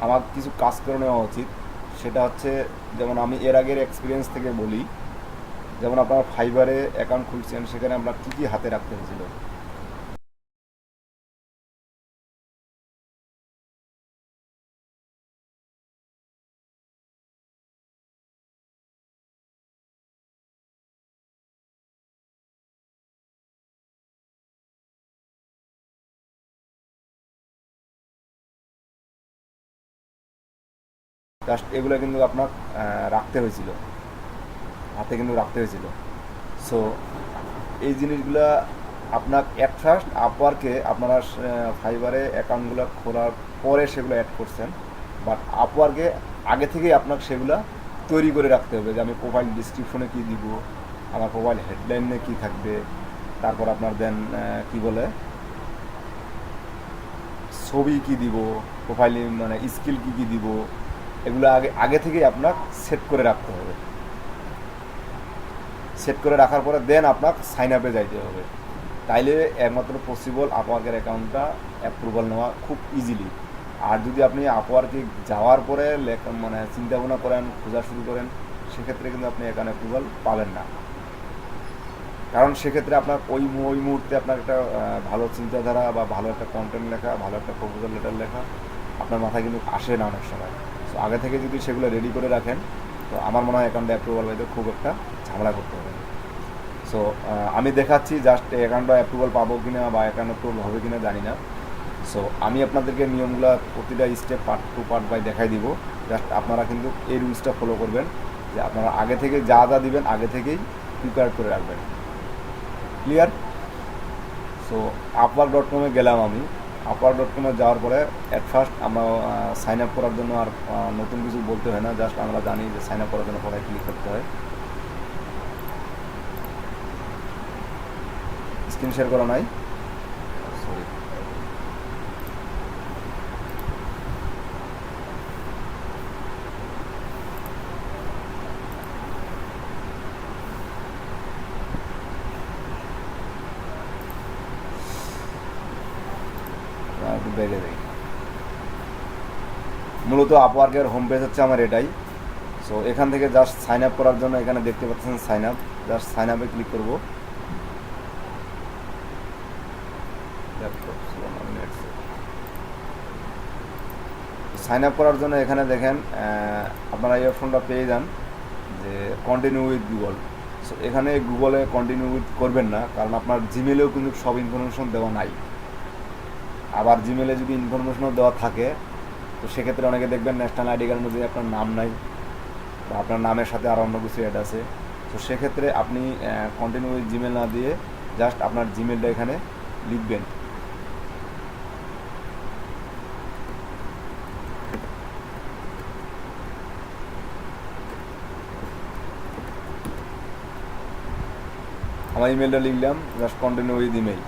আমার কিছু কাজ করে নেওয়া উচিত। সেটা হচ্ছে, যেমন আমি এর আগের এক্সপিরিয়েন্স থেকে বলি, যেমন আপনারা ফাইবারে অ্যাকাউন্ট খুলছেন, সেখানে আমরা কী কী হাতে রাখতে হয়েছিল। জাস্ট এগুলো কিন্তু আপনার রাখতে হয়েছিল, হাতে কিন্তু রাখতে হয়েছিল। সো এই জিনিসগুলো আপনার অ্যাট ফার্স্ট আপওয়ার্কে আপনারা ফাইবারে অ্যাকাউন্টগুলো খোলার পরে সেগুলো অ্যাড করছেন, বাট আপওয়ার্কে আগে থেকেই আপনাকে সেগুলো তৈরি করে রাখতে হবে, যে আমি প্রোফাইল ডিসক্রিপশনে কী দিব, আমার প্রোফাইল হেডলাইনে কী থাকবে, তারপর আপনার দেন কি বলে ছবি কী দিব, প্রোফাইলে মানে স্কিল কী কী দিব, এগুলো আগে আগে থেকেই আপনার সেট করে রাখতে হবে। সেট করে রাখার পরে দেন আপনার সাইন আপে যাইতে হবে। তাইলে একমাত্র পসিবল আপওয়ার্কের অ্যাকাউন্টটা অ্যাপ্রুভাল নেওয়া খুব ইজিলি। আর যদি আপনি আপওয়ার্কে যাওয়ার পরে মানে চিন্তা ভাবনা করেন, খোঁজা শুরু করেন, সেক্ষেত্রে কিন্তু আপনি এখানে অ্যাপ্রুভাল পাবেন না। কারণ সেক্ষেত্রে আপনার ওই মুহূর্তে আপনার একটা ভালো চিন্তাধারা বা ভালো একটা কন্টেন্ট লেখা, ভালো একটা প্রপোজাল লেটার লেখা আপনার মাথায় কিন্তু আসে না অনেক সময়। সো আগে থেকে যদি সেগুলো রেডি করে রাখেন, তো আমার মনে হয় অ্যাকাউন্টে অ্যাপ্রুভাল পাইতে খুব একটা ঝামেলা করতে হবে। সো আমি দেখাচ্ছি জাস্ট অ্যাকাউন্টটা অ্যাপ্রুভাল পাবো কিনা বা অ্যাকাউন্ট অ্যাপ্রুভাল হবে কিনা জানি না। সো আমি আপনাদেরকে নিয়মগুলো প্রতিটা step part to part by দেখাই দিব। জাস্ট আপনারা কিন্তু এই রুলসটা ফলো করবেন, যে আপনারা আগে থেকে যা যা দিবেন আগে থেকেই প্রিপেয়ার করে রাখবেন। ক্লিয়ার? সো আপওয়ার্ক.com-এ গেলাম আমি। আপওয়ার্ক.com-এ যাওয়ার পরে অ্যাট ফার্স্ট আমরা সাইন আপ করার জন্য আর নতুন কিছু বলতে হয় না, জাস্ট আমরা জানি যে সাইন আপ করার জন্য কোথায় ক্লিক করতে হয়। স্ক্রিন শেয়ার করা নাই, সরি। একটু বেড়ে দেয়। মূলত আপওয়ার্কের হোম পেজ হচ্ছে আমার এটাই। সো এখান থেকে জাস্ট সাইন আপ করার জন্য এখানে দেখতে পাচ্ছেন সাইন আপ, জাস্ট সাইন আপে ক্লিক করবো। সাইন আপ করার জন্য এখানে দেখেন আপনারা এই অপশনটা পেয়ে যান যে কন্টিনিউ উইথ গুগল। সো এখানে গুগলে কন্টিনিউ উইথ করবেন না, কারণ আপনার জিমেলেও কিন্তু সব ইনফরমেশন দেওয়া নাই। আবার জিমেলে যদি ইনফরমেশনও দেওয়া থাকে, তো সেক্ষেত্রে অনেকে দেখবেন ন্যাশনাল আইডি কার্ডের মধ্যে আপনার নাম নাই বা আপনার নামের সাথে আর অন্য কিছু অ্যাড আছে। তো সেক্ষেত্রে আপনি কন্টিনিউ উইথ জিমেল না দিয়ে জাস্ট আপনার জিমেলটা এখানে লিখবেন। আমার ইমেলটা লিখলাম, just continue with email.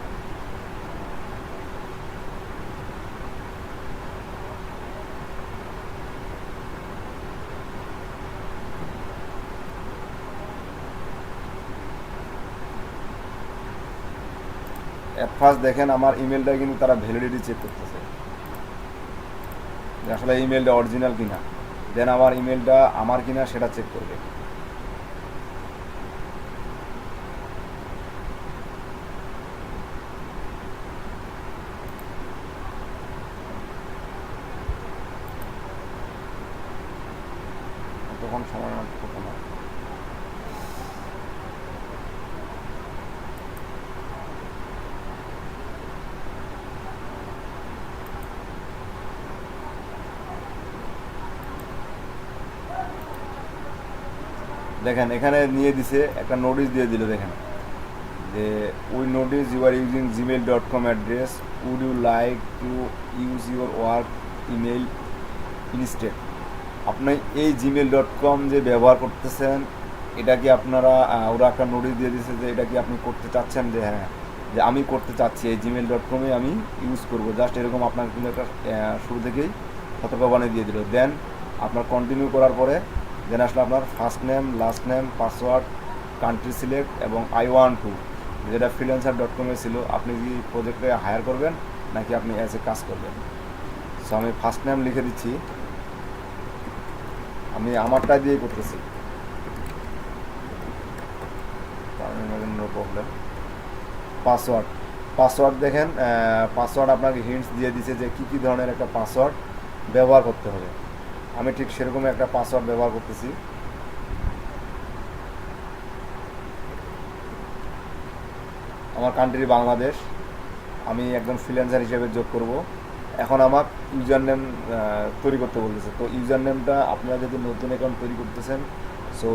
At first দেখেন আমার ইমেলটা কিন্তু তারা ভ্যালিডিটি চেক করতেছে যে আসলে ইমেলটা অরিজিনাল কিনা, দেন আমার ইমেলটা আমার কিনা সেটা চেক করবে। তখন সময় নষ্ট করতে না। দেখেন এখানে নিয়ে দিছে একটা নোটিশ দিয়ে দিল, দেখেন যে we notice you are using gmail.com address, would you like to use your work email instead. আপনি এই gmail.com যে ব্যবহার করতেছেন, এটা কি আপনারা ওরা একটা নোটিশ দিয়ে দিয়েছে যে এটা কি আপনি করতে চাচ্ছেন, যে হ্যাঁ, যে আমি করতে চাচ্ছি এই gmail.com-এ আমি ইউজ করবো, জাস্ট এরকম আপনার কিন্তু একটা শুরু থেকেই সতর্কবাণী দিয়ে দিল। দেন আপনার কন্টিনিউ করার পরে দেন আসলে আপনার first name, last name, password, country select এবং I want to, যেটা freelancer.com-এ ছিল, আপনি কি প্রজেক্টে হায়ার করবেন নাকি আপনি অ্যাজ এ কাজ করবেন। সো আমি ফার্স্ট নেম লিখে দিচ্ছি, আমি আমারটা দিয়েই করতেছি, নো প্রবলেম। পাসওয়ার্ড, পাসওয়ার্ড দেখেন, পাসওয়ার্ড আপনাকে হিন্টস দিয়ে দিছে যে কী কী ধরনের একটা পাসওয়ার্ড ব্যবহার করতে হবে। আমি ঠিক সেরকমই একটা পাসওয়ার্ড ব্যবহার করতেছি। আমার কান্ট্রি বাংলাদেশ, আমি একজন ফ্রিল্যান্সার হিসেবে যোগ করব। এখন আমার ইউজার নেম তৈরি করতে বলতেছে। তো ইউজার নেমটা আপনারা যদি নতুন অ্যাকাউন্ট তৈরি করতেছেন, সো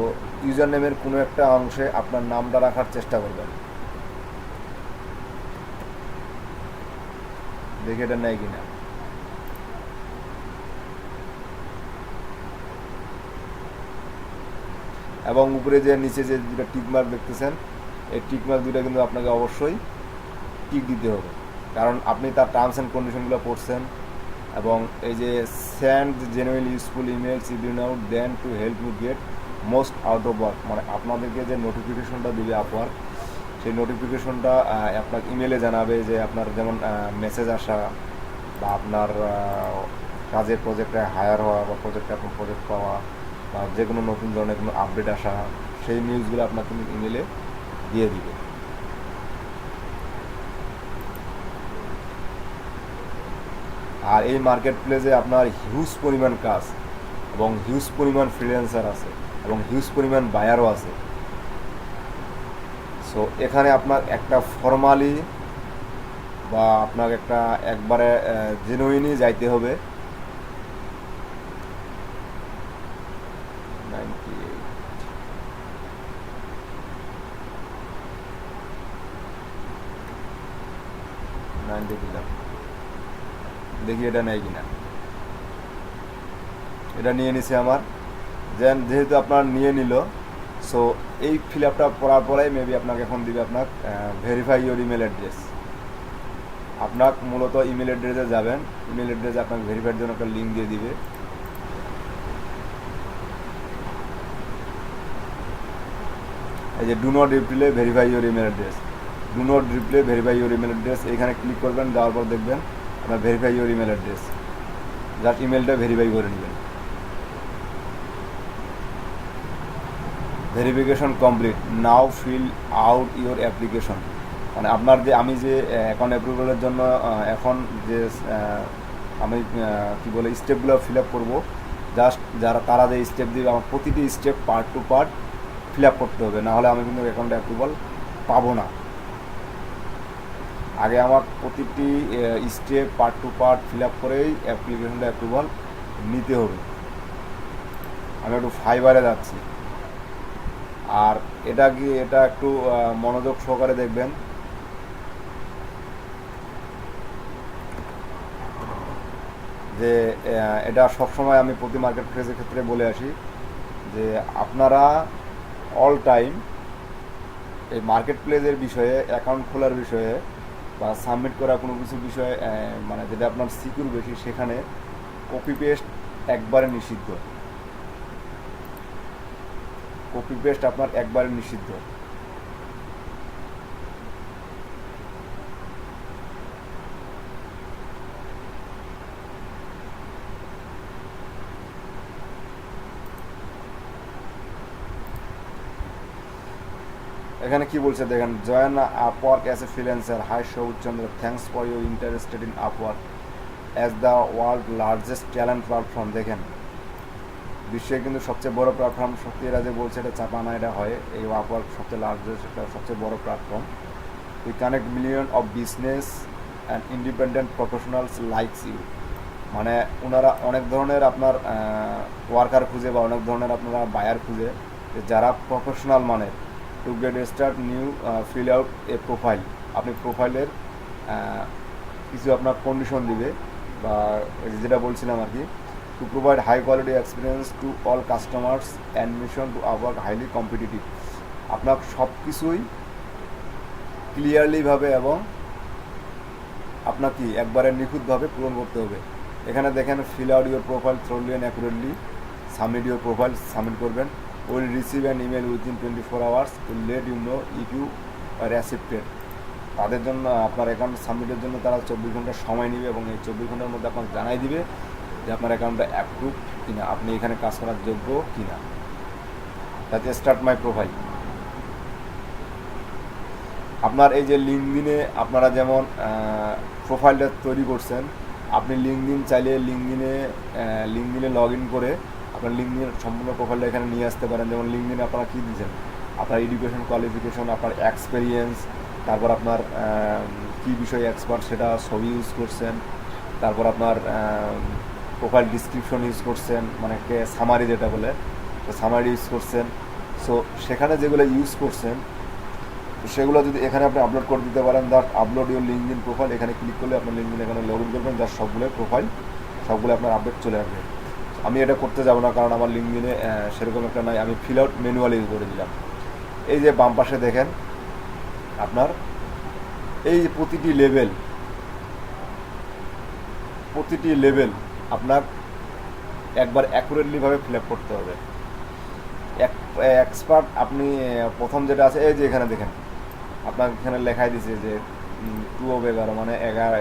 ইউজার নেমের কোনো একটা অংশে আপনার নামটা রাখার চেষ্টা করবেন। দেখি এটা নেয় কিনা। এবং উপরে যে নিচে যে দুটো টিক মার্ক দেখতেছেন, এই টিক মার্ক দুটো কিন্তু আপনাকে অবশ্যই টিক দিতে হবে, কারণ আপনি তার টার্মস অ্যান্ড কন্ডিশনগুলো পড়ছেন। এবং এই যে send genuine useful emails you now then to help you get most out of work, মানে আপনাদেরকে যে নোটিফিকেশনটা দিবে আপওয়ার্ক, সেই নোটিফিকেশনটা আপনার ইমেলে জানাবে যে আপনার যেমন মেসেজ আসা, বা আপনার কাজের প্রজেক্টে হায়ার হওয়া, বা প্রজেক্টে আপনার প্রজেক্ট পাওয়া, বা যে কোনো নতুন ধরনের কোনো আপডেট আসা, সেই নিউজগুলো আপনার কিন্তু ইমেলে দিয়ে দিবে। আর এই মার্কেট প্লেসে আপনার হিউজ পরিমাণ কাজ, এবং হিউজ পরিমাণ ফ্রিল্যান্সার আছে, এবং হিউজ পরিমাণ বায়ারও আছে। সো এখানে আপনার একটা ফর্মালি বা আপনার একটা একবারে জেনুইনই যাইতে হবে। 98 90 দিলাম, দেখি এটা নেই কিনা। এটা নিয়ে নিছে আমার। যেহেতু আপনার নিয়ে নিল, সো এই ফিল আপটা করার পরে মেবি আপনাকে এখন দিবে আপনার ভেরিফাই ইউর ইমেল অ্যাড্রেস। আপনার মূলত ইমেল অ্যাড্রেসে যাবেন, ইমেল অ্যাড্রেসে আপনাকে ভেরিফাইয়ের জন্য একটা লিঙ্ক দিয়ে দিবে। এই যে do not reply verify your email address, do not reply verify your email address, এখানে ক্লিক করবেন। দেওয়ার পর দেখবেন আপনার verify your email address, just ইমেলটা ভেরিফাই করে নেবেন। Verification complete, now fill out your application. মানে আপনার যে আমি যে অ্যাকাউন্ট অ্যাপ্রুভালের জন্য এখন যে আমি কী বলে স্টেপগুলো ফিল আপ করবো, জাস্ট তারা যে স্টেপ দিবে আমার প্রতিটি step part to part fill up করতে হবে, নাহলে আমি কিন্তু অ্যাকাউন্ট অ্যাপ্রুভাল পাবো না। আগে আমার প্রতিটি step part to part fill up করেই অ্যাপ্লিকেশনটা অ্যাপ্রুভাল নিতে হবে। আমি একটু ফাইবারে যাচ্ছি, আর এটা একটু মনোযোগ সহকারে দেখবেন। যে এটা সবসময় আমি প্রতি মার্কেট প্লেসের ক্ষেত্রে বলে আসি যে আপনারা অল টাইম এই মার্কেট প্লেসের বিষয়ে, অ্যাকাউন্ট খোলার বিষয়ে বা সাবমিট করা কোনো কিছু বিষয়ে, মানে যেটা আপনার সিকিউর বেশি, সেখানে কপি পেস্ট একবারে নিষিদ্ধ। কপি পেস্ট আপনার একবারে নিষিদ্ধ। এখানে কি বলছে দেখেন, join Upwork as a freelancer. Hi Sabuj Chandra, thanks for your interested in Upwork as the world largest talent platform. দেখেন বিশ্বের কিন্তু সবচেয়ে বড় প্ল্যাটফর্ম, সত্যি এরা যে বলছে এটা চাপা না, এটা হয়। এই আপওয়ার্ক সবচেয়ে লার্জেস্ট, এটা সবচেয়ে বড় platform. We connect million of business and independent professionals likes you. মানে ওনারা অনেক ধরনের আপনার ওয়ার্কার খুঁজে, বা অনেক ধরনের আপনারা বায়ার খুঁজে, যারা প্রফেশনাল মানের। To get start new fill out A profile. আপনি প্রোফাইলের কিছু আপনার কন্ডিশন দিবে, বা যেটা বলছিলাম আর কি, to provide high quality experience to all customers and mission to our work highly competitive. আপনার সব কিছুই ক্লিয়ারলিভাবে এবং আপনার কি একবারে নিখুঁতভাবে পূরণ করতে হবে। এখানে দেখেন fill out your profile thoroughly and accurately, submit your profile, submit করবেন। Will receive an email within 24 hours to let you know if you are accepted. তাদের জন্য আপনার অ্যাকাউন্ট সাবমিটের জন্য তারা 24 ঘন্টা সময় নেবে, এবং এই 24 ঘন্টার মধ্যে আপনাকে জানাই দিবে যে আপনার অ্যাকাউন্টটা অ্যাপ্রুভ কিনা, আপনি এখানে কাজ করার যোগ্য কিনা। তাতে স্টার্ট মাই প্রোফাইল। আপনার এই যে লিঙ্কডিনে আপনারা যেমন প্রোফাইলটা তৈরি করছেন, আপনি লিঙ্কডিন চাইলে লিঙ্কডিনে লগ ইন করে আপনার লিঙ্কডিনের সম্পূর্ণ প্রোফাইলটা এখানে নিয়ে আসতে পারেন। যেমন লিঙ্কডিনে আপনারা কী দিচ্ছেন, আপনার এডুকেশন কোয়ালিফিকেশন, আপনার এক্সপেরিয়েন্স, তারপর আপনার কী বিষয়ে এক্সপার্ট সেটা ছবি ইউজ করছেন, তারপর আপনার প্রোফাইল ডিসক্রিপশন ইউজ করছেন, মানে সামারি যেটা বলে, তো সামারি ইউজ করছেন। সো সেখানে যেগুলো ইউজ করছেন সেগুলো যদি এখানে আপনি আপলোড করে দিতে পারেন, that upload your LinkedIn profile, এখানে ক্লিক করলে আপনার লিঙ্কডিন এখানে লগ ইন করবেন, যার সবগুলো প্রোফাইল সবগুলো আপনার আপডেট চলে আসবে। আমি এটা করতে যাব না, কারণ আমার লিঙ্কডিনে সেরকম একটা নাই, আমি ফিল আউট ম্যানুয়ালি করে দিলাম। এই যে বাম পাশে দেখেন আপনার এই যে প্রতিটি লেভেল আপনার একবার অ্যাকুরেটলিভাবে ফিল আপ করতে হবে। এক্সপার্ট আপনি প্রথম যেটা আছে এই যে এখানে দেখেন আপনার এখানে লেখাই দিছে যে 2/11, মানে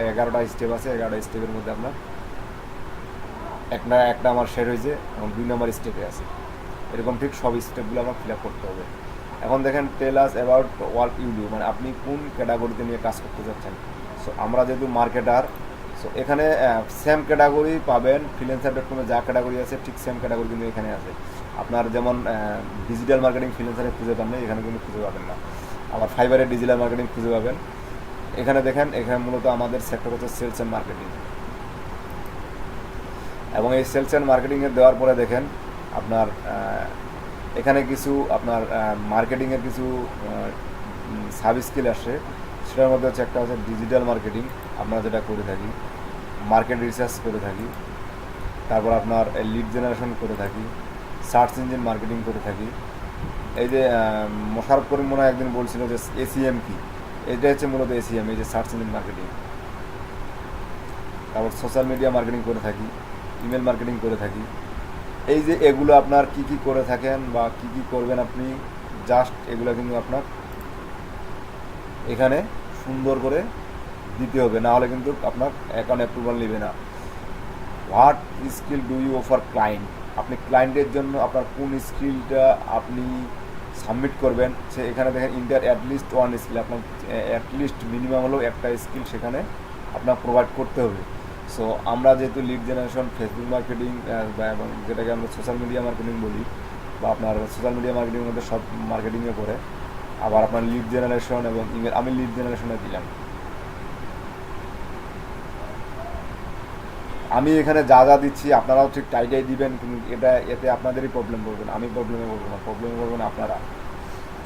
11টা স্টেপ আছে। 11টা স্টেপের মধ্যে আপনার একটা আমার শেয়ার হয়েছে এবং 2 নম্বর স্টেপে আছে। এরকম ঠিক সব স্টেপগুলো আমার ফিল আপ করতে হবে। এখন দেখেন tell us about work you do, মানে আপনি কোন ক্যাটাগরিতে নিয়ে কাজ করতে চাচ্ছেন। সো আমরা যেহেতু মার্কেটার, সো এখানে সেম ক্যাটাগরি পাবেন। ফ্রিল্যান্সার.com যা ক্যাটাগরি আছে ঠিক সেম ক্যাটাগরি কিন্তু এখানে আছে। আপনার যেমন ডিজিটাল মার্কেটিং ফ্রিল্যান্সারে খুঁজে পান না, এখানে কিন্তু খুঁজে পাবেন না। আবার ফাইবারে ডিজিটাল মার্কেটিং খুঁজে পাবেন। এখানে দেখেন এখানে মূলত আমাদের সেক্টর হচ্ছে সেলস অ্যান্ড মার্কেটিং, এবং এই সেলস অ্যান্ড মার্কেটিংয়ে দেওয়ার পরে দেখেন আপনার এখানে কিছু আপনার মার্কেটিংয়ের কিছু সাব স্কিল আসে। সেটার মধ্যে হচ্ছে একটা হচ্ছে ডিজিটাল মার্কেটিং, আমরা যেটা করে থাকি, মার্কেট রিসার্চ করে থাকি, তারপর আপনার লিড জেনারেশন করে থাকি, সার্চ ইঞ্জিন মার্কেটিং করে থাকি। এই যে মোশারফ করিম মনে হয় একদিন বলছিল যে এসিএম কি, এটা হচ্ছে মূলত এসিএম, এই যে সার্চ ইঞ্জিন মার্কেটিং। তারপর সোশ্যাল মিডিয়া মার্কেটিং করে থাকি, ইমেল মার্কেটিং করে থাকি। এই যে এগুলো আপনার কি কি করে থাকেন বা কি কি করবেন আপনি, জাস্ট এগুলো কিন্তু আপনার এখানে সুন্দর করে দিতে হবে, না হলে কিন্তু আপনার অ্যাকাউন্ট অ্যাপ্রুভাল নেবে না। What skill do you offer client, আপনি ক্লায়েন্টের জন্য আপনার কোন স্কিলটা আপনি সাবমিট করবেন, সে এখানে দেখেন ইন্টার অ্যাটলিস্ট ওয়ান স্কিল, আপনার অ্যাটলিস্ট মিনিমাম হলেও একটা স্কিল সেখানে আপনার প্রোভাইড করতে হবে। সো আমরা যেহেতু লিড জেনারেশন, ফেসবুক মার্কেটিং এবং যেটাকে আমরা সোশ্যাল মিডিয়া মার্কেটিং বলি, বা আপনার সোশ্যাল মিডিয়া মার্কেটিংয়ের মধ্যে সব মার্কেটিংয়ে পড়ে, আবার আপনার লিড জেনারেশন এবং ইমেল, আমি লিড জেনারেশনে দিলাম। আমি এখানে যা যা দিচ্ছি আপনারাও ঠিক টাইটাই দিবেন, কিন্তু এতে আপনাদেরই প্রবলেম করবেন, আমি প্রবলেমে পড়বো না, প্রবলেমে পড়বেন আপনারা।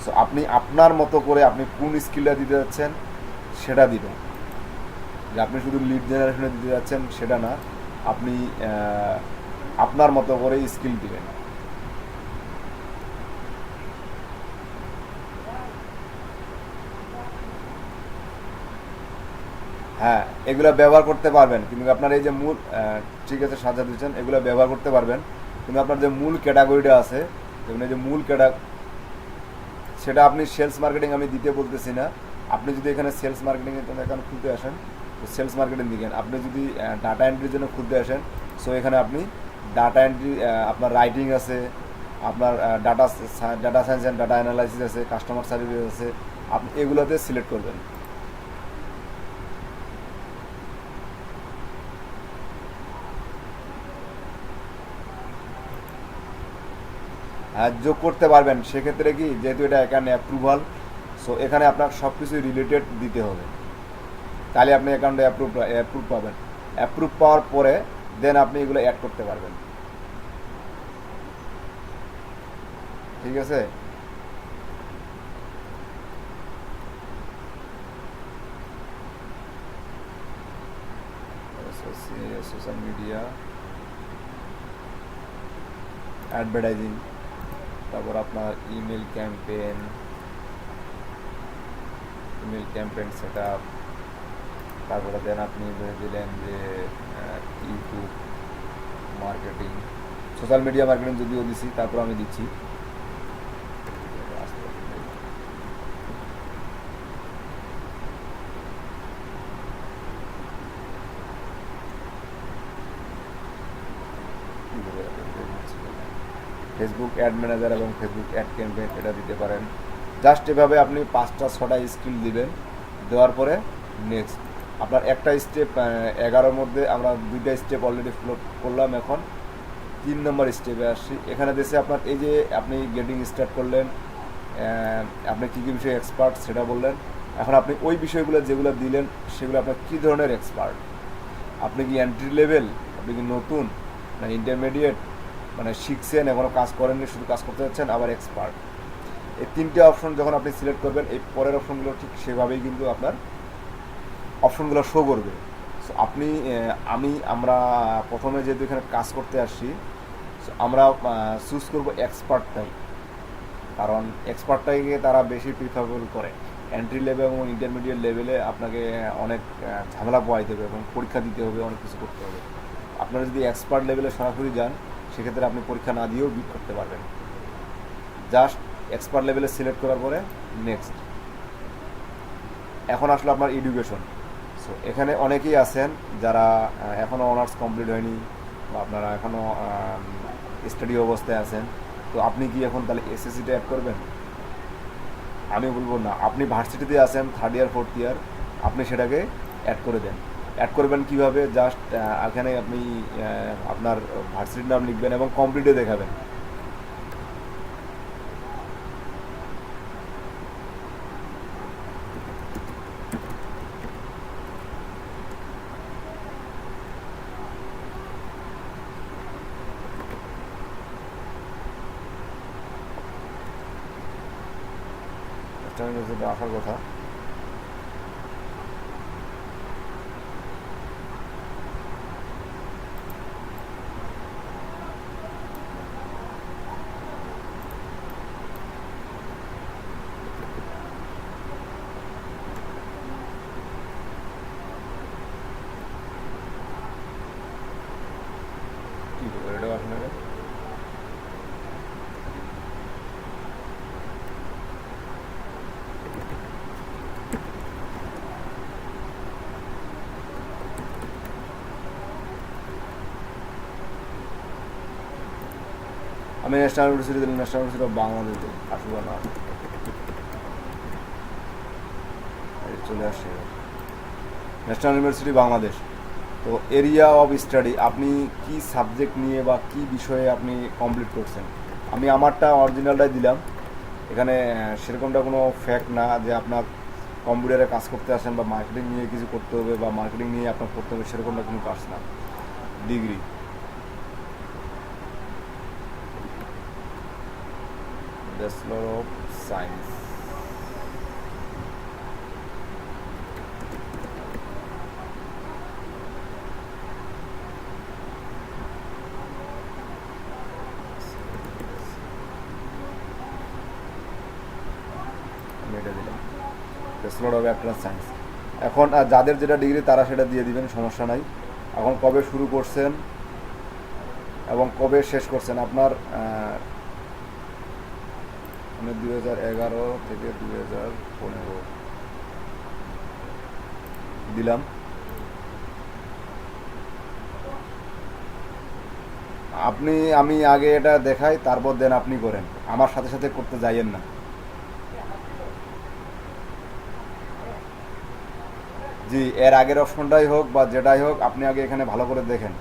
সো আপনি আপনার মতো করে আপনি কোন স্কিলটা দিতে যাচ্ছেন সেটা দিবেন, যে আপনি শুধু লিড জেনারেশনে দিতে যাচ্ছেন সেটা না, আপনি আপনার মতো করে স্কিল দিবেন। হ্যাঁ, এগুলো ব্যবহার করতে পারবেন, কিন্তু আপনার এই যে মূল, ঠিক আছে সাজা দিচ্ছেন, এগুলো ব্যবহার করতে পারবেন, কিন্তু আপনার যে মূল ক্যাটাগরিটা আছে, যেমন এই যে মূল সেটা আপনি সেলস মার্কেটিং আমি দিতে বলতেছি না। আপনি যদি এখানে সেলস মার্কেটিংয়ের জন্য এখানে খুলতে আসেন, তো সেলস মার্কেটিং দিকেন। আপনি যদি ডাটা এন্ট্রির জন্য খুলতে আসেন, সো এখানে আপনি ডাটা এন্ট্রি, আপনার রাইটিং আছে, আপনার data science and data analysis আছে, কাস্টমার সার্ভিস আছে, আপনি এগুলোতে সিলেক্ট করবেন। যোগ করতে পারবেন। সেক্ষেত্রে কি, যেহেতু এটা এখানে অ্যাপ্রুভাল, সো এখানে আপনার সব কিছু রিলেটেড দিতে হবে, তাহলে আপনি অ্যাকাউন্টে অ্যাপ্রুভ পাবেন। অ্যাপ্রুভ পাওয়ার পরে দেন আপনি এগুলো অ্যাড করতে পারবেন। ঠিক আছে, সোশ্যাল মিডিয়া অ্যাডভার্টাইজিং, তারপর আপনার ইমেল ক্যাম্পেইন সেট আপ, তারপরে দেন আপনি দিলেন যে YouTube marketing, social media marketing যদিও দিচ্ছি, তারপর আমি দিচ্ছি ফেসবুক অ্যাড ম্যানেজার এবং ফেসবুক অ্যাড ক্যাম্পেইন এটা দিতে পারেন। জাস্ট এভাবে আপনি 5টা 6টা স্কিল দিবেন, দেওয়ার পরে নেক্সট আপনার একটা স্টেপ 11-র মধ্যে আমরা 2টা স্টেপ অলরেডি ফলো করলাম। এখন 3 নম্বর স্টেপে আসছি। এখানে দেশে আপনার এই যে আপনি গেটিং স্টার্ট করলেন, আপনি কী কী বিষয়ে এক্সপার্ট সেটা বললেন। এখন আপনি ওই বিষয়গুলো যেগুলো দিলেন সেগুলো আপনার কী ধরনের এক্সপার্ট, আপনি কি এন্ট্রি লেভেল, আপনি কি নতুন না ইন্টারমিডিয়েট, মানে শিখছেন এখনও কাজ করেননি শুধু কাজ করতে যাচ্ছেন, আবার এক্সপার্ট। এই 3টে অপশন যখন আপনি সিলেক্ট করবেন, এই পরের অপশনগুলো ঠিক সেভাবেই কিন্তু আপনার অপশনগুলো শো করবে। সো আপনি আমরা প্রথমে যেহেতু এখানে কাজ করতে আসছি, সো আমরা চুজ করব এক্সপার্টটাই, কারণ এক্সপার্টটাকে তারা বেশি প্রিফারেবল করে। এন্ট্রি লেভেল এবং ইন্টারমিডিয়েট লেভেলে আপনাকে অনেক ঝামেলা পোয়াইতে হবে এবং পরীক্ষা দিতে হবে, অনেক কিছু করতে হবে। আপনারা যদি এক্সপার্ট লেভেলে সরাসরি যান, সেক্ষেত্রে আপনি পরীক্ষা না দিয়েও বিট করতে পারবেন। জাস্ট এক্সপার্ট লেভেলে সিলেক্ট করার পরে নেক্সট। এখন আসলে আপনার এডুকেশন। সো এখানে অনেকেই আছেন যারা এখনও অনার্স কমপ্লিট হয়নি বা আপনারা এখনও স্টাডি অবস্থায় আছেন। তো আপনি কি এখন তাহলে এসএসসিটা অ্যাড করবেন? আমি বলবো না, আপনি ভার্সিটিতে আছেন 3rd ইয়ার 4th ইয়ার, আপনি সেটাকে অ্যাড করে দেন। অ্যাড করবেন কীভাবে? জাস্ট এখানে আপনি আপনার ভার্সিটির নাম লিখবেন এবং কমপ্লিটে দেখাবেন। আসার কথা কি এটাও আপনাকে আমি ন্যাশনাল ইউনিভার্সিটি দিলাম, ন্যাশনাল ইউনিভার্সিটি অফ বাংলাদেশে আসবো না, চলে আসছে ন্যাশনাল ইউনিভার্সিটি বাংলাদেশ। তো এরিয়া অফ স্টাডি আপনি কি সাবজেক্ট নিয়ে বা কি বিষয়ে আপনি কমপ্লিট করছেন। আমি আমারটা অরিজিনালটাই দিলাম। এখানে সেরকমটা কোনো ফ্যাক্ট না যে আপনার কম্পিউটারে কাজ করতে আসেন বা মার্কেটিং নিয়ে কিছু করতে হবে বা মার্কেটিং নিয়ে আপনার করতে হবে, সেরকমটা কোনো কাজ না। ডিগ্রি, ব্যাচেলর অফ সায়েন্স, আমি এটা দিলাম ব্যাচেলর অফ অ্যাপ্লাইড সায়েন্স। এখন যাদের যেটা ডিগ্রি তারা সেটা দিয়ে দিবেন, সমস্যা নাই। এখন কবে শুরু করছেন এবং কবে শেষ করছেন আপনার, আমি 2011 থেকে 2015 দিলাম। আমি আগে এটা দেখাই, তারপর দেন আপনি করেন, আমার সাথে সাথে করতে যাইয়েন না। জি, এর আগের অপশনটাই হোক বা যেটাই হোক, আপনি আগে এখানে ভালো করে দেখেন,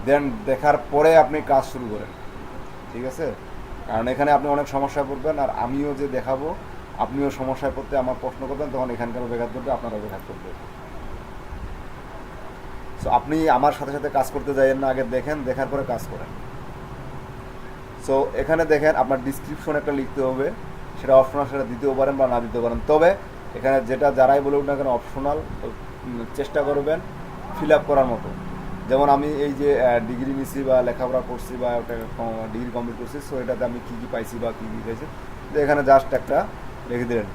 দেন দেখার পরে আপনি কাজ শুরু করেন, ঠিক আছে? কারণ এখানে আপনি অনেক সমস্যায় পড়বেন, আর আমিও যে দেখাবো আপনিও সমস্যায় পড়তে আমার প্রশ্ন করবেন, তখন এখানকারও ব্যাঘাত করবে, আপনারও ব্যাঘাত করবে। সো আপনি আমার সাথে সাথে কাজ করতে যাইয়েন না, আগে দেখেন, দেখার পরে কাজ করেন। সো এখানে দেখেন আপনার ডিসক্রিপশন একটা লিখতে হবে, সেটা অপশনাল, সেটা দিতেও পারেন বা না দিতে পারেন। তবে এখানে যেটা যারাই বলুন না কেন অপশনাল, চেষ্টা করবেন ফিল আপ করার মতো। যেমন আমি এই যে ডিগ্রি নিছি বা লেখাপড়া করছি বা একটা ডিগ্রি কমপ্লিট করছি, সো এটাতে আমি কী কী পাইছি বা কী কী পাইছি, তো এখানে জাস্ট একটা লিখে দিলেন।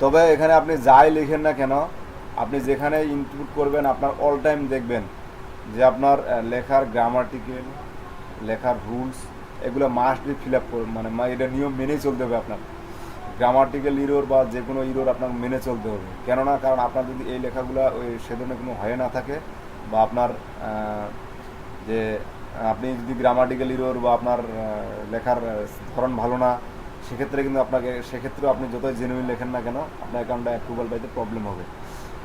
তবে এখানে আপনি যাই লিখেন না কেন, আপনি যেখানে ইনপুট করবেন আপনার অল টাইম দেখবেন যে আপনার লেখার গ্রামাটিক্যাল, লেখার রুলস, এগুলো মাস্ট বি ফিল আপ করুন, মানে এটা নিয়ম মেনেই চলতে হবে আপনার। গ্রামাটিক্যাল ইরোর বা যে কোনো ইরোর আপনার মেনে চলতে হবে, কেননা কারণ আপনার যদি এই লেখাগুলো ওই সে ধরনের কোনো হয়ে না থাকে, বা আপনার যে আপনি যদি গ্রামাটিক্যাল ইরোর বা আপনার লেখার ধরন ভালো না, সেক্ষেত্রে কিন্তু আপনাকে, সেক্ষেত্রেও আপনি যতই জেনুইন লেখেন না কেন আপনার অ্যাকাউন্টটা অ্যাপ্রুভাল পাইতে প্রবলেম হবে।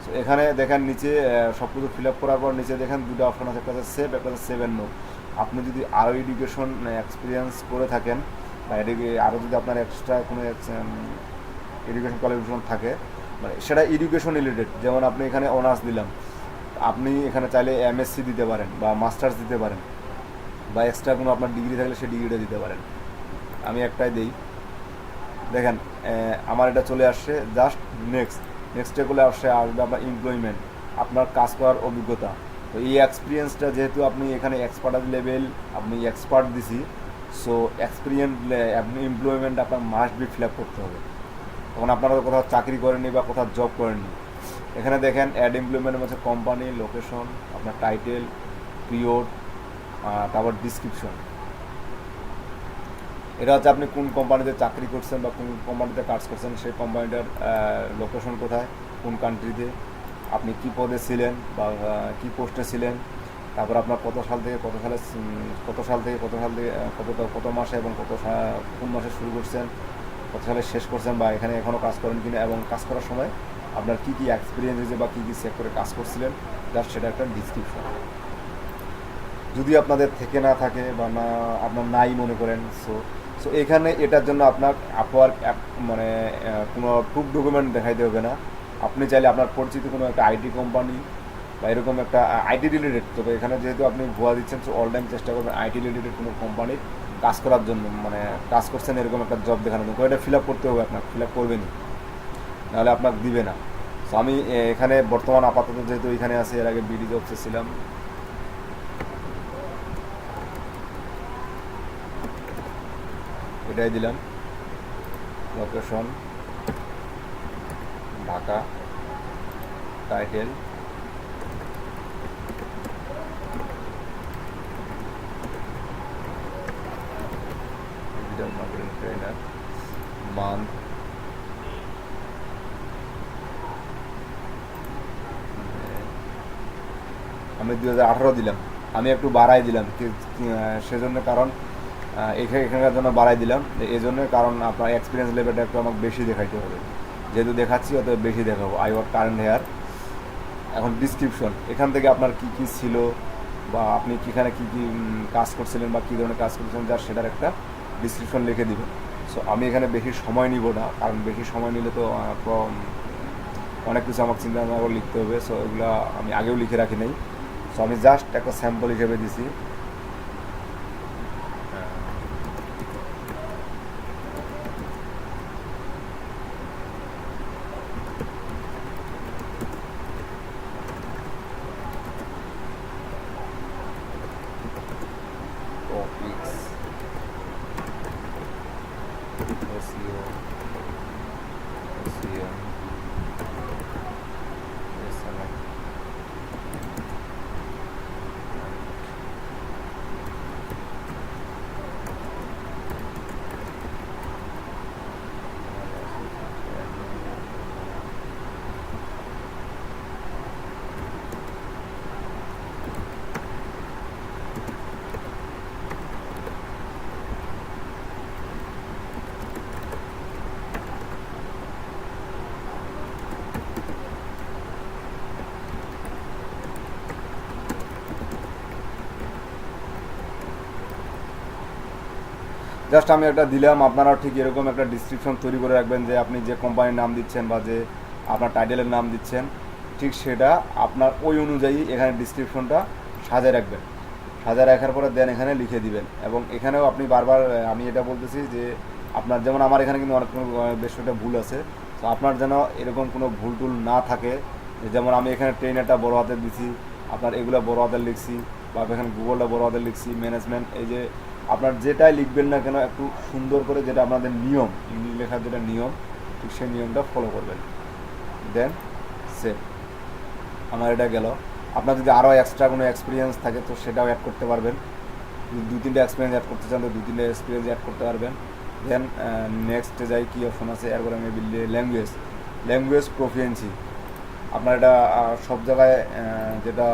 সো এখানে দেখেন নিচে সব কিছু ফিল আপ করার পর নিচে দেখেন দুটো অপশন আছে, একটা হচ্ছে সেভ, একটা হচ্ছে সেভ অ্যান্ড নো। আপনি যদি আরও এডুকেশন এক্সপিরিয়েন্স করে থাকেন, বা এদিকে আরও যদি আপনার এক্সট্রা কোনো এডুকেশন কোয়ালিফিকেশন থাকে, মানে সেটা এডুকেশন রিলেটেড, যেমন আপনি এখানে অনার্স দিলাম, আপনি এখানে চাইলে এমএসসি দিতে পারেন বা মাস্টার্স দিতে পারেন, বা এক্সট্রা কোনো আপনার ডিগ্রি থাকলে সেই ডিগ্রিটা দিতে পারেন। আমি একটাই দিই, দেখেন আমার এটা চলে আসছে জাস্ট নেক্সটে করলে আসছে আসবে আপনার এমপ্লয়মেন্ট, আপনার কাজ করার অভিজ্ঞতা। তো এই এক্সপিরিয়েন্সটা যেহেতু আপনি এখানে এক্সপার্ট লেভেল আপনি এক্সপার্ট দিছি, সো এক্সপিরিয়েন্স এমপ্লয়মেন্ট আপনার মাস্ট বি ফিল আপ করতে হবে। তখন আপনারা কোথাও চাকরি করেননি বা কোথাও জব করেননি, এখানে দেখেন অ্যাড এমপ্লয়মেন্টের মধ্যে কোম্পানি, লোকেশন, আপনার টাইটেল, পিরিয়ড, তারপর ডিসক্রিপশন। এটা হচ্ছে আপনি কোন কোম্পানিতে চাকরি করছেন বা কোন কোম্পানিতে কাজ করছেন, সেই কোম্পানিটার লোকেশন কোথায়, কোন কান্ট্রিতে, আপনি কী পদে ছিলেন বা কী পোস্টে ছিলেন, তারপর আপনার কত সাল থেকে কত সালে, কত মাসে এবং কোন মাসে শুরু করছেন, কত সালে শেষ করছেন, বা এখানে এখনও কাজ করেন কিনা, এবং কাজ করার সময় আপনার কী কী এক্সপিরিয়েন্স হয়েছে বা কী কী সেক্টরে কাজ করছিলেন, জাস্ট সেটা একটা ডিসক্রিপশন। যদি আপনাদের থেকে না থাকে বা না আপনার নাই মনে করেন, সো সো এখানে এটার জন্য আপনার আপওয়ার্ক মানে কোনো প্রুফ ডকুমেন্ট দেখাইতে হবে না। আপনি চাইলে আপনার পরিচিত কোনো একটা আইটি কোম্পানি বা এরকম একটা আইটি রিলেটেড, তবে এখানে যেহেতু আপনি ভুয়া দিচ্ছেন, সো অল টাইম চেষ্টা করবেন আইটি রিলেটেড কোনো কোম্পানির কাজ করার জন্য, মানে কাজ করছেন এরকম একটা জব দেখানোর জন্য। এটা ফিল আপ করতে হবে, আপনার ফিল আপ করবেনই, নাহলে আপনাকে দিবে না। সো আমি এখানে বর্তমান আপাতত যেহেতু এখানে আছি, এর আগে বিডি জবসে ছিলাম, এটাই দিলাম, location Dhaka, title digital marketing trainer, month, আমি 2018 দিলাম। আমি একটু বাড়াই দিলাম সেজন্য, কারণ এখানকার জন্য বাড়াই দিলাম এই জন্য, কারণ আপনার এক্সপিরিয়েন্স লেভেলটা একটু আমাকে বেশি দেখাইতে হবে, যেহেতু দেখাচ্ছি অত বেশি দেখাবো। I work current here. এখন ডিসক্রিপশন, এখান থেকে আপনার কী কী ছিল বা আপনি কীখানে কী কী কাজ করছিলেন বা কী ধরনের কাজ করছিলেন, যার সেটার একটা ডিসক্রিপশন লিখে দিবেন। সো আমি এখানে বেশি সময় নিব না, কারণ বেশি সময় নিলে তো অনেক কিছু আমাকে চিন্তা ভাবনা করে লিখতে হবে। সো এগুলো আমি আগেও লিখে রাখি নাই, সো আমি জাস্ট একটা স্যাম্পল হিসেবে দিছি। Topics, SEO, SEM, SMM, just আমি একটা দিলাম। আপনারাও ঠিক এরকম একটা ডিসক্রিপশন তৈরি করে রাখবেন, যে আপনি যে কোম্পানির নাম দিচ্ছেন বা যে আপনার টাইটেলের নাম দিচ্ছেন, ঠিক সেটা আপনার ওই অনুযায়ী এখানে ডিসক্রিপশনটা সাজিয়ে রাখবেন। সাজিয়ে রাখার পরে দেন এখানে লিখে দিবেন। এবং এখানেও আপনি বারবার, আমি এটা বলতেছি যে আপনার, যেমন আমার এখানে কিন্তু অনেক বেশ একটা ভুল আছে, তো আপনার যেন এরকম কোনো ভুল টুল না থাকে। যেমন আমি এখানে ট্রেনারটা বড় হাতের দিছি, আপনার এগুলো বড় হাতের লিখছি, বা এখানে গুগলটা বড় হাতের লিখছি, ম্যানেজমেন্ট, এই যে আপনার যেটাই লিখবেন না কেন একটু সুন্দর করে, যেটা আপনাদের নিয়ম, ইংলিশ লেখার যেটা নিয়ম, ঠিক সেই নিয়মটা ফলো করবেন, দেন সেভ। আমার এটা গেল। আপনার যদি আরও এক্সট্রা কোনো এক্সপিরিয়েন্স থাকে তো সেটাও অ্যাড করতে পারবেন, যদি 2-3টা এক্সপিরিয়েন্স অ্যাড করতে চান তো 2-3টা এক্সপিরিয়েন্স অ্যাড করতে পারবেন। দেন নেক্সটে যাই, কী অপশন আছে, এরপরে মেবি ল্যাঙ্গুয়েজ প্রফিয়েন্সি। আপনার এটা সব জায়গায় যেটা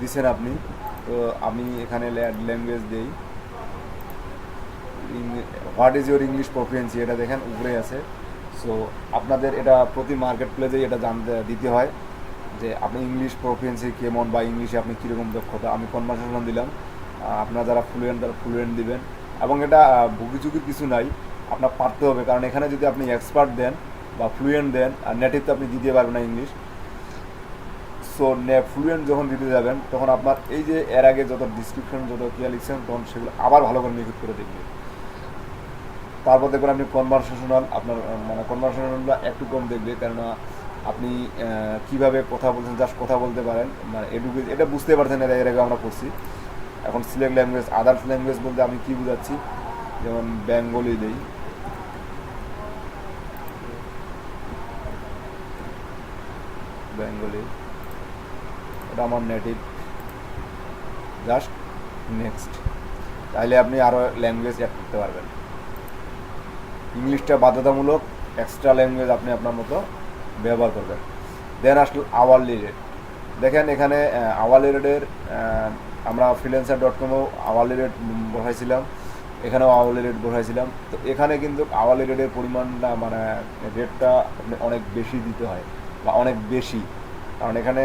দিছেন আপনি, তো আমি এখানে ল্যাঙ্গুয়েজ দিই, what is your English proficiency, এটা দেখেন উপরে আছে। সো আপনাদের এটা প্রতি মার্কেট প্লেসেই এটা দিতে হয় যে আপনি ইংলিশ প্রফিয়েন্সি কেমন, বা ইংলিশে আপনি কীরকম দক্ষতা। আমি কনভারসেশন দিলাম, আপনারা যারা ফ্লুয়েন্ট তারা ফ্লুয়েন্ট দিবেন, এবং এটা ভুগিচুকির কিছু নাই, আপনার পারতে হবে। কারণ এখানে যদি আপনি এক্সপার্ট দেন বা ফ্লুয়েন্ট দেন, আর নেটিভ তো আপনি দিতে পারবেন না ইংলিশ। সো ফ্লুয়েন্ট যখন দিতে যাবেন তখন আপনার এই যে এর আগে যত ডিসক্রিপশন যত ক্লিয়ার লিখছেন তখন সেগুলো আবার ভালো করে নিখুঁত করে দেখবে। তারপর দেখবেন আপনি কনভারসেশনাল, আপনার মানে কনভারসেশনালটা একটু কম দেখবে, কেননা আপনি কীভাবে কথা বলছেন, জাস্ট কথা বলতে পারেন, মানে এটা বুঝতে পারছেন, এর আগে আমরা করছি। এখন সিলেক্ট ল্যাঙ্গুয়েজ, আদার্স ল্যাঙ্গুয়েজ বলতে আমি কী বুঝাচ্ছি, যেমন বেঙ্গলি দেই, বেঙ্গলি, এটা আমার নেটিভ, জাস্ট নেক্সট। তাহলে আপনি আরও ল্যাঙ্গুয়েজ অ্যাড করতে পারবেন। ইংলিশটা বাধ্যতামূলক, এক্সট্রা ল্যাঙ্গুয়েজ আপনি আপনার মতো ব্যবহার করবেন। দেন আসলে আওয়ারলি রেট। দেখেন এখানে আওয়ারলি রেটের আমরা freelancer.com-এও আওয়ারলি রেট বসাইছিলাম, এখানেও আওয়ারলি রেট বসাইছিলাম। তো এখানে কিন্তু আওয়ারলি রেটের পরিমাণটা মানে রেটটা অনেক বেশি দিতে হয়, বা অনেক বেশি। কারণ এখানে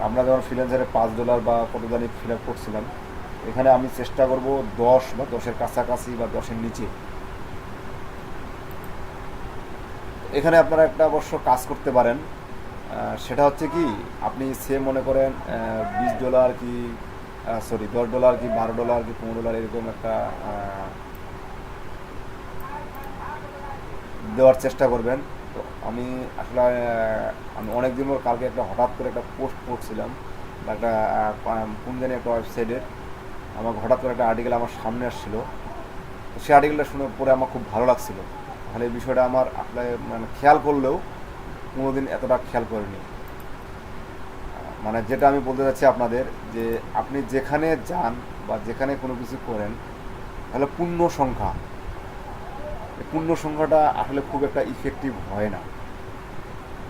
আমরা যখন ফ্রিল্যান্সারে $5 বা কত জানি ফিল আপ করছিলাম, এখানে আমি চেষ্টা করব 10 বা 10-এর কাছাকাছি বা 10-এর নিচে। এখানে আপনারা একটা অবশ্য কাজ করতে পারেন, সেটা হচ্ছে কি, আপনি সে মনে করেন $20 কি $10 কি $12 কি $15 এরকম একটা দেওয়ার চেষ্টা করবেন। তো আমি আসলে আমি অনেকদিন পর কালকে একটা হঠাৎ করে একটা পোস্ট পড়ছিলাম, বা একটা কোন জানি একটা ওয়েবসাইটের, আমার হঠাৎ করে একটা আর্টিকেল আমার সামনে আসছিলো। তো সেই আর্টিকেলটা শুনে পরে আমার খুব ভালো লাগছিলো। তাহলে এই বিষয়টা আমার আসলে মানে খেয়াল করলেও কোনোদিন এতটা খেয়াল করিনি। মানে যেটা আমি বলতে চাচ্ছি আপনাদের, যে আপনি যেখানে যান বা যেখানে কোনো কিছু করেন, তাহলে পূর্ণ সংখ্যাটা আসলে খুব একটা ইফেক্টিভ হয় না।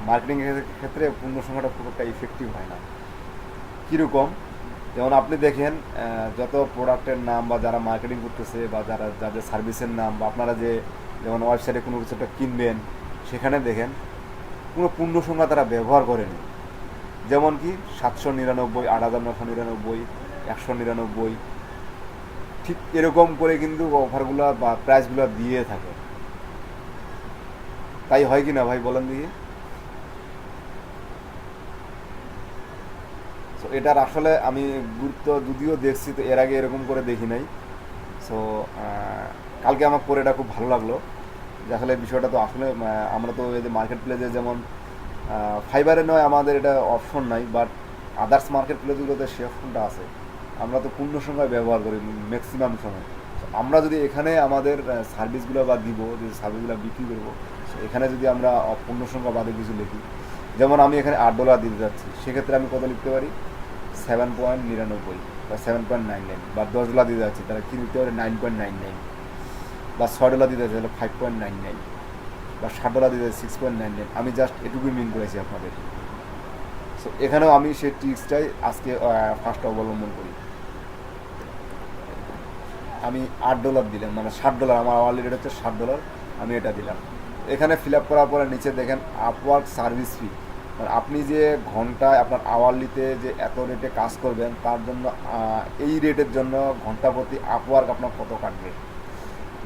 মার্কেটিংয়ের ক্ষেত্রে পূর্ণ সংখ্যাটা খুব একটা ইফেক্টিভ হয় না। কীরকম, যেমন আপনি দেখেন যত প্রোডাক্টের নাম, বা যারা মার্কেটিং করতেছে, বা যাদের সার্ভিসের নাম, বা আপনারা যে যেমন ওয়েবসাইটে কোনো কিছু একটা কিনবেন, সেখানে দেখেন কোনো পূর্ণ সংখ্যা তারা ব্যবহার করেনি। যেমন কি 799, 8999, 199, ঠিক এরকম করে কিন্তু অফারগুলো বা প্রাইসগুলো দিয়ে থাকে। তাই হয় কি না ভাই, বলেন দেখি। সো এটার আসলে আমি গুরুত্ব যদিও দেখছি, তো এর আগে এরকম করে দেখি নাই। সো কালকে আমার পরে এটা খুব ভালো লাগলো, যে আসলে বিষয়টা তো আসলে আমরা তো এই যে মার্কেট প্লেসে যেমন ফাইবারে নয় আমাদের এটা অপশন নাই, বাট আদার্স মার্কেট প্লেসগুলোতে সে অপশনটা আছে। আমরা তো পূর্ণ সংখ্যায় ব্যবহার করি ম্যাক্সিমাম সময়। আমরা যদি এখানে আমাদের সার্ভিসগুলো বা দিব, যে সার্ভিসগুলো বিক্রি করবো, এখানে যদি আমরা পূর্ণ সংখ্যা বাদে কিছু লিখি, যেমন আমি এখানে $8 দিতে যাচ্ছি, সেক্ষেত্রে আমি কত লিখতে পারি, 7.99 বা 7.99, বা $10 দিতে যাচ্ছি তাহলে কী লিখতে পারি, 9.99, বা $6 দিতে যাচ্ছি তাহলে 5.99, বা $60 দিতে যাচ্ছি 6.99। আমি জাস্ট এটুকুই মিন করেছি আপনাদের। সো এখানেও আমি সেই ট্রিক্সটাই আজকে ফার্স্ট অবলম্বন করি। আমি $8 দিলাম, মানে $60, আমার আওয়ারলি রেট হচ্ছে $60, আমি এটা দিলাম। এখানে ফিল আপ করার পরে নিচে দেখেন আপওয়ার্ক সার্ভিস ফি, মানে আপনি যে ঘন্টায় আপনার আওয়ারলিতে যে এত রেটে কাজ করবেন, তার জন্য এই রেটের জন্য ঘন্টা প্রতি আপওয়ার্ক আপনার কত কাটবে।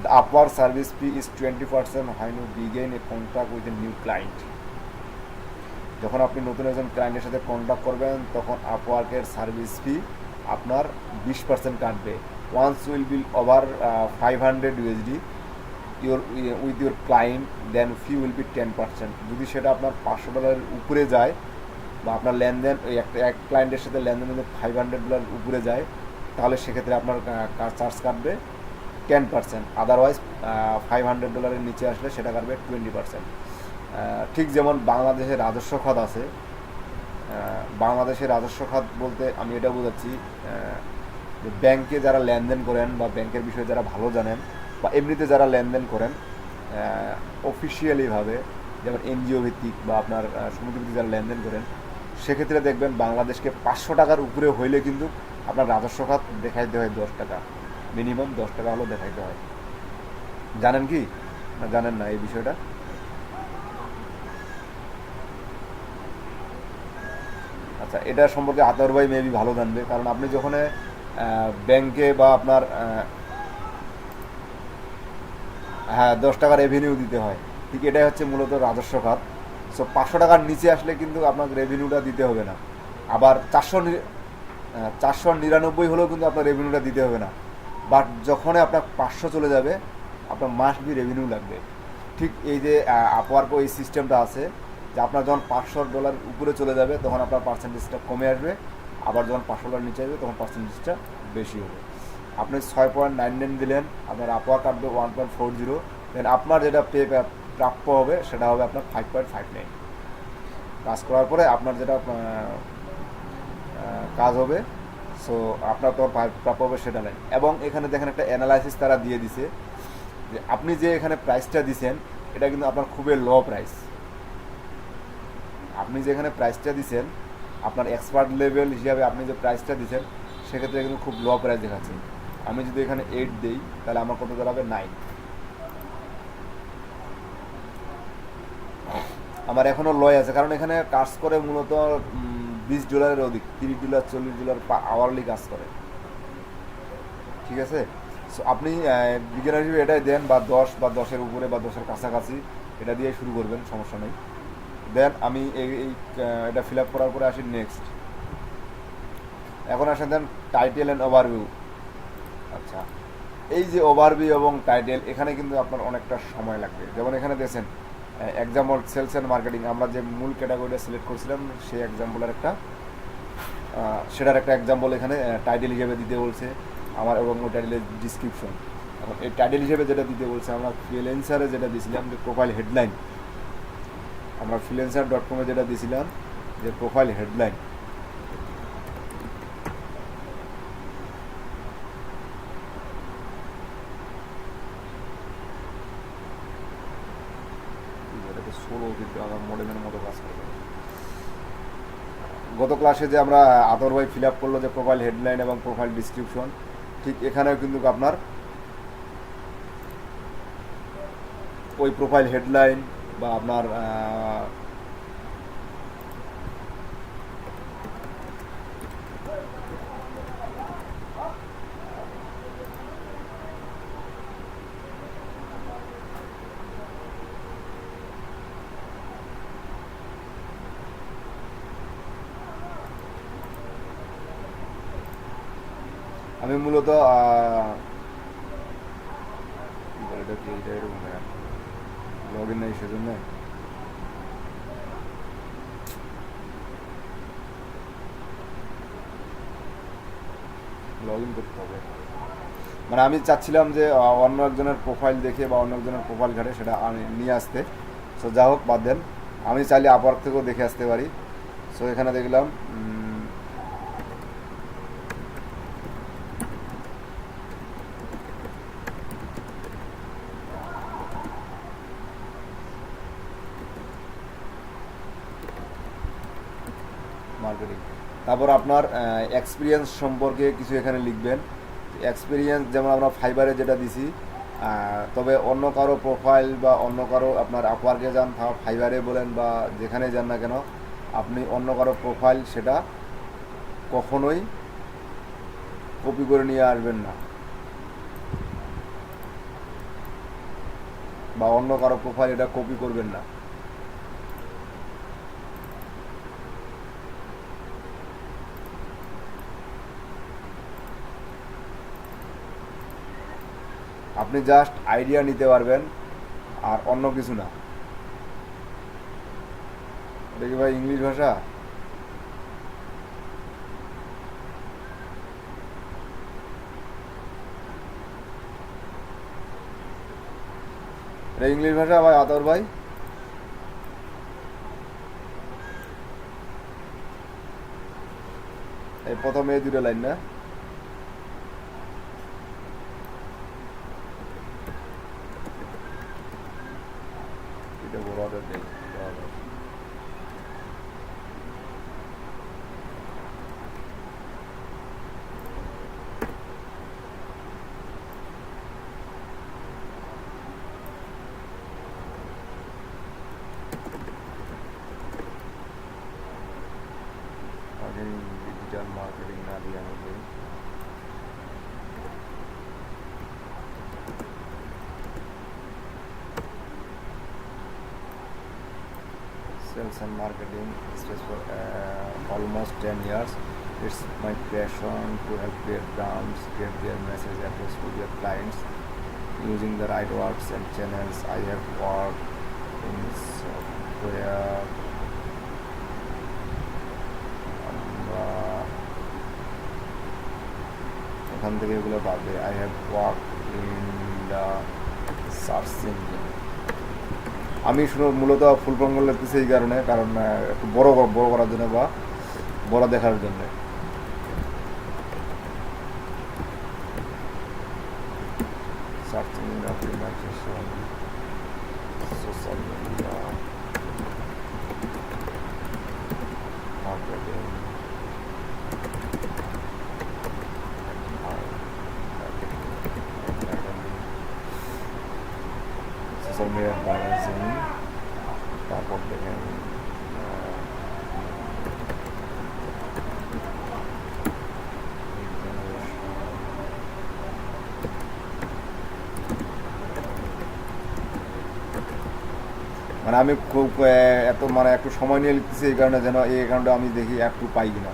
The Upwork service fee is 20% when you begin a contract with a new client। যখন আপনি নতুন একজন ক্লায়েন্টের সাথে কন্ট্যাক্ট করবেন, তখন আপওয়ার্কের সার্ভিস ফি আপনার 20% কাটবে। once will be over $500 with your client, then fee will be 10%। যদি সেটা আপনার $500 উপরে যায়, বা আপনার লেনদেন ওই এক ক্লায়েন্টের সাথে লেনদেন যদি $500 উপরে যায়, তাহলে সেক্ষেত্রে আপনার চার্জ কাটবে 10%, আদারওয়াইজ $500 নিচে আসলে সেটা কাটবে 20%। ঠিক যেমন বাংলাদেশের রাজস্ব খাত আছে, বাংলাদেশের রাজস্ব খাত বলতে আমি এটা বোঝাচ্ছি যে ব্যাংকে যারা লেনদেন করেন বা ব্যাংকের বিষয়ে যারা ভালো জানেন বা এমনিতে যারা লেনদেন করেন অফিসিয়ালিভাবে, যেমন এনজিও ভিত্তিক বা আপনার সমিতি ভিত্তিক যারা লেনদেন করেন, সেক্ষেত্রে দেখবেন বাংলাদেশকে 500 টাকার উপরে হইলে কিন্তু আপনার রাজস্ব খাত দেখাইতে হয় 10 টাকা, মিনিমাম 10 টাকা হলেও দেখাইতে হয়। জানেন কি না জানেন না এই বিষয়টা? আচ্ছা, এটা সম্পর্কে আতর ভাই মেবি ভালো জানবে, কারণ আপনি যখন ব্যাংকে বা আপনার হ্যাঁ 10 টাকা রেভিনিউ দিতে হয়, ঠিক এটাই হচ্ছে মূলত রাজস্ব খাত। সো 500 টাকার নিচে আসলে কিন্তু আপনাকে রেভিনিউটা দিতে হবে না। আবার 499 হলেও কিন্তু আপনার রেভিনিউটা দিতে হবে না। বাট যখন আপনার 500 চলে যাবে, আপনার মাস্ট বি রেভিনিউ লাগবে। ঠিক এই যে আপওয়ার্ক এই সিস্টেমটা আছে যে আপনার যখন $500 উপরে চলে যাবে তখন আপনার পার্সেন্টেজটা কমে আসবে, আবার যখন $500 নিচে আসবে তখন পার্সেন্টেজটা বেশি হবে। আপনি 6.99 দিলেন, আপনার আপওয়ার্ক কাটবে 1.40, দেন আপনার যেটা প্রাপ্য হবে সেটা হবে আপনার 5.59। কাজ করার পরে আপনার যেটা কাজ হবে, সো আপনার তো প্রাপ্য হবে সেটা নেই। এবং এখানে দেখেন একটা অ্যানালাইসিস তারা দিয়ে দিছে যে আপনি যে এখানে প্রাইসটা দিছেন এটা কিন্তু আপনার খুবই লো প্রাইস। আপনি যেখানে প্রাইসটা দিছেন আপনার এক্সপার্ট লেভেল হিসাবে আপনি যে প্রাইসটা দিচ্ছেন সেক্ষেত্রে কিন্তু খুব লো প্রাইস দেখাচ্ছে। আমি যদি এখানে 8 দিই তাহলে আমার কত দাঁড়াবে 9। আমার এখনও লয় আছে, কারণ এখানে কাজ করে মূলত $20 অধিক, $30 $40 আওয়ারলি কাজ করে। ঠিক আছে, সো আপনি বিজ্ঞানের হিসেবে এটাই দেন, বা 10 বা 10-এর উপরে বা 10-এর কাছাকাছি এটা দিয়ে শুরু করবেন, সমস্যা নেই। দেন আমি এটা ফিল আপ করার পরে আসি নেক্সট। এখন আসেন দেন টাইটেল অ্যান্ড ওভারভিউ। আচ্ছা, এই যে ওভারভিউ এবং টাইটেল, এখানে কিন্তু আপনার অনেকটা সময় লাগবে। যেমন এখানে দেখছেন এক্সাম্পল সেলস অ্যান্ড মার্কেটিং, আমরা যে মূল ক্যাটাগরিটা সিলেক্ট করেছিলাম সেই এক্সাম্পলের সেটার একটা এক্সাম্পল এখানে টাইটেল হিসেবে দিতে বলছে আমার, এবং ওই টাইটেলের ডিসক্রিপশন। এখন এই টাইটেল হিসেবে যেটা দিতে বলছে, আমরা ফ্রিল্যান্সারে যেটা দিয়েছিলাম যে প্রোফাইল হেডলাইন, আমরা freelancer.com-এ যেটা দিয়েছিলাম যে প্রোফাইল হেডলাইন, ষোলো কিন্তু আমার মডেলের মতো কাজ করবে। গত ক্লাসে যে আমরা আদর ভাই ফিল আপ করলো যে প্রোফাইল হেডলাইন এবং প্রোফাইল ডিসক্রিপশন, ঠিক এখানেও কিন্তু আপনার ওই প্রোফাইল হেডলাইন বা আপনার আমি মূলত লগ ইন নেই সেজন্য লগ ইন করতে হবে। মানে আমি চাচ্ছিলাম যে অন্য একজনের প্রোফাইল দেখে বা অন্য একজনের প্রোফাইল ঘাটে সেটা আমি নিয়ে আসতে। সো যা হোক বাদ দেন, আমি চাইলে আপওয়ার্ক থেকেও দেখে আসতে পারি। সো এখানে দেখলাম মার্কেটিং, তারপর আপনার এক্সপিরিয়েন্স সম্পর্কে কিছু এখানে লিখবেন। এক্সপিরিয়েন্স যেমন আমরা ফাইবারে যেটা দিছি, তবে অন্য কারো প্রোফাইল বা অন্য কারো আপনার আপওয়ার্কে যান, ফাইবারে বলেন বা যেখানে যান না কেন, আপনি অন্য কারো প্রোফাইল সেটা কখনোই কপি করে নিয়ে আসবেন না, বা অন্য কারো প্রোফাইল এটা কপি করবেন না। আপনি জাস্ট আইডিয়া নিতে পারবেন আর অন্য কিছু না। দেখি ভাই ইংলিশ ভাষা, এটা ইংলিশ ভাষা ভাই আতর ভাই। এই প্রথমে এই দুটো লাইন না? এটা বড় অর্ডার দেই। ডিজিটাল মার্কেটিং না দিয়ে আমি দিই sales and marketing space for almost 10 years. It's my passion to help their brands get their message across to their clients using the right words and channels. I have worked in software এখান থেকে এগুলো পাবে। I have work in the search engine. আমি মূলত full form লিখতেছি এই কারণে, কারণ একটু বড় করার জন্য বা বড় দেখার জন্য। Search engine optimisation, social media marketing, social media balancing, তারপর দেখেন মানে আমি খুব এত মানে একটু সময় নিয়ে লিখতেছি এই কারণে যেন এই অ্যাকাউন্টটা আমি দেখি একটু পাই কিনা।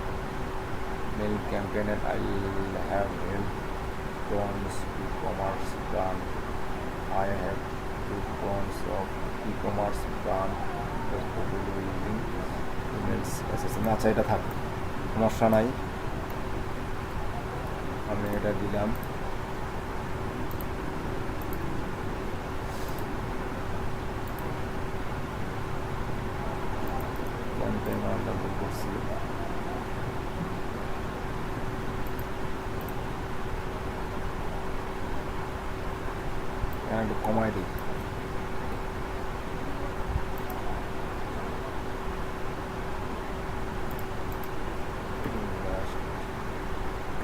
Mail campaign I have help tons ecommerce brand. I have to tons of ecommerce brand using emails assessment. আচ্ছা এটা থাক, সমস্যা নাই, আমি এটা দিলাম। করছি একটু কমাই দিই।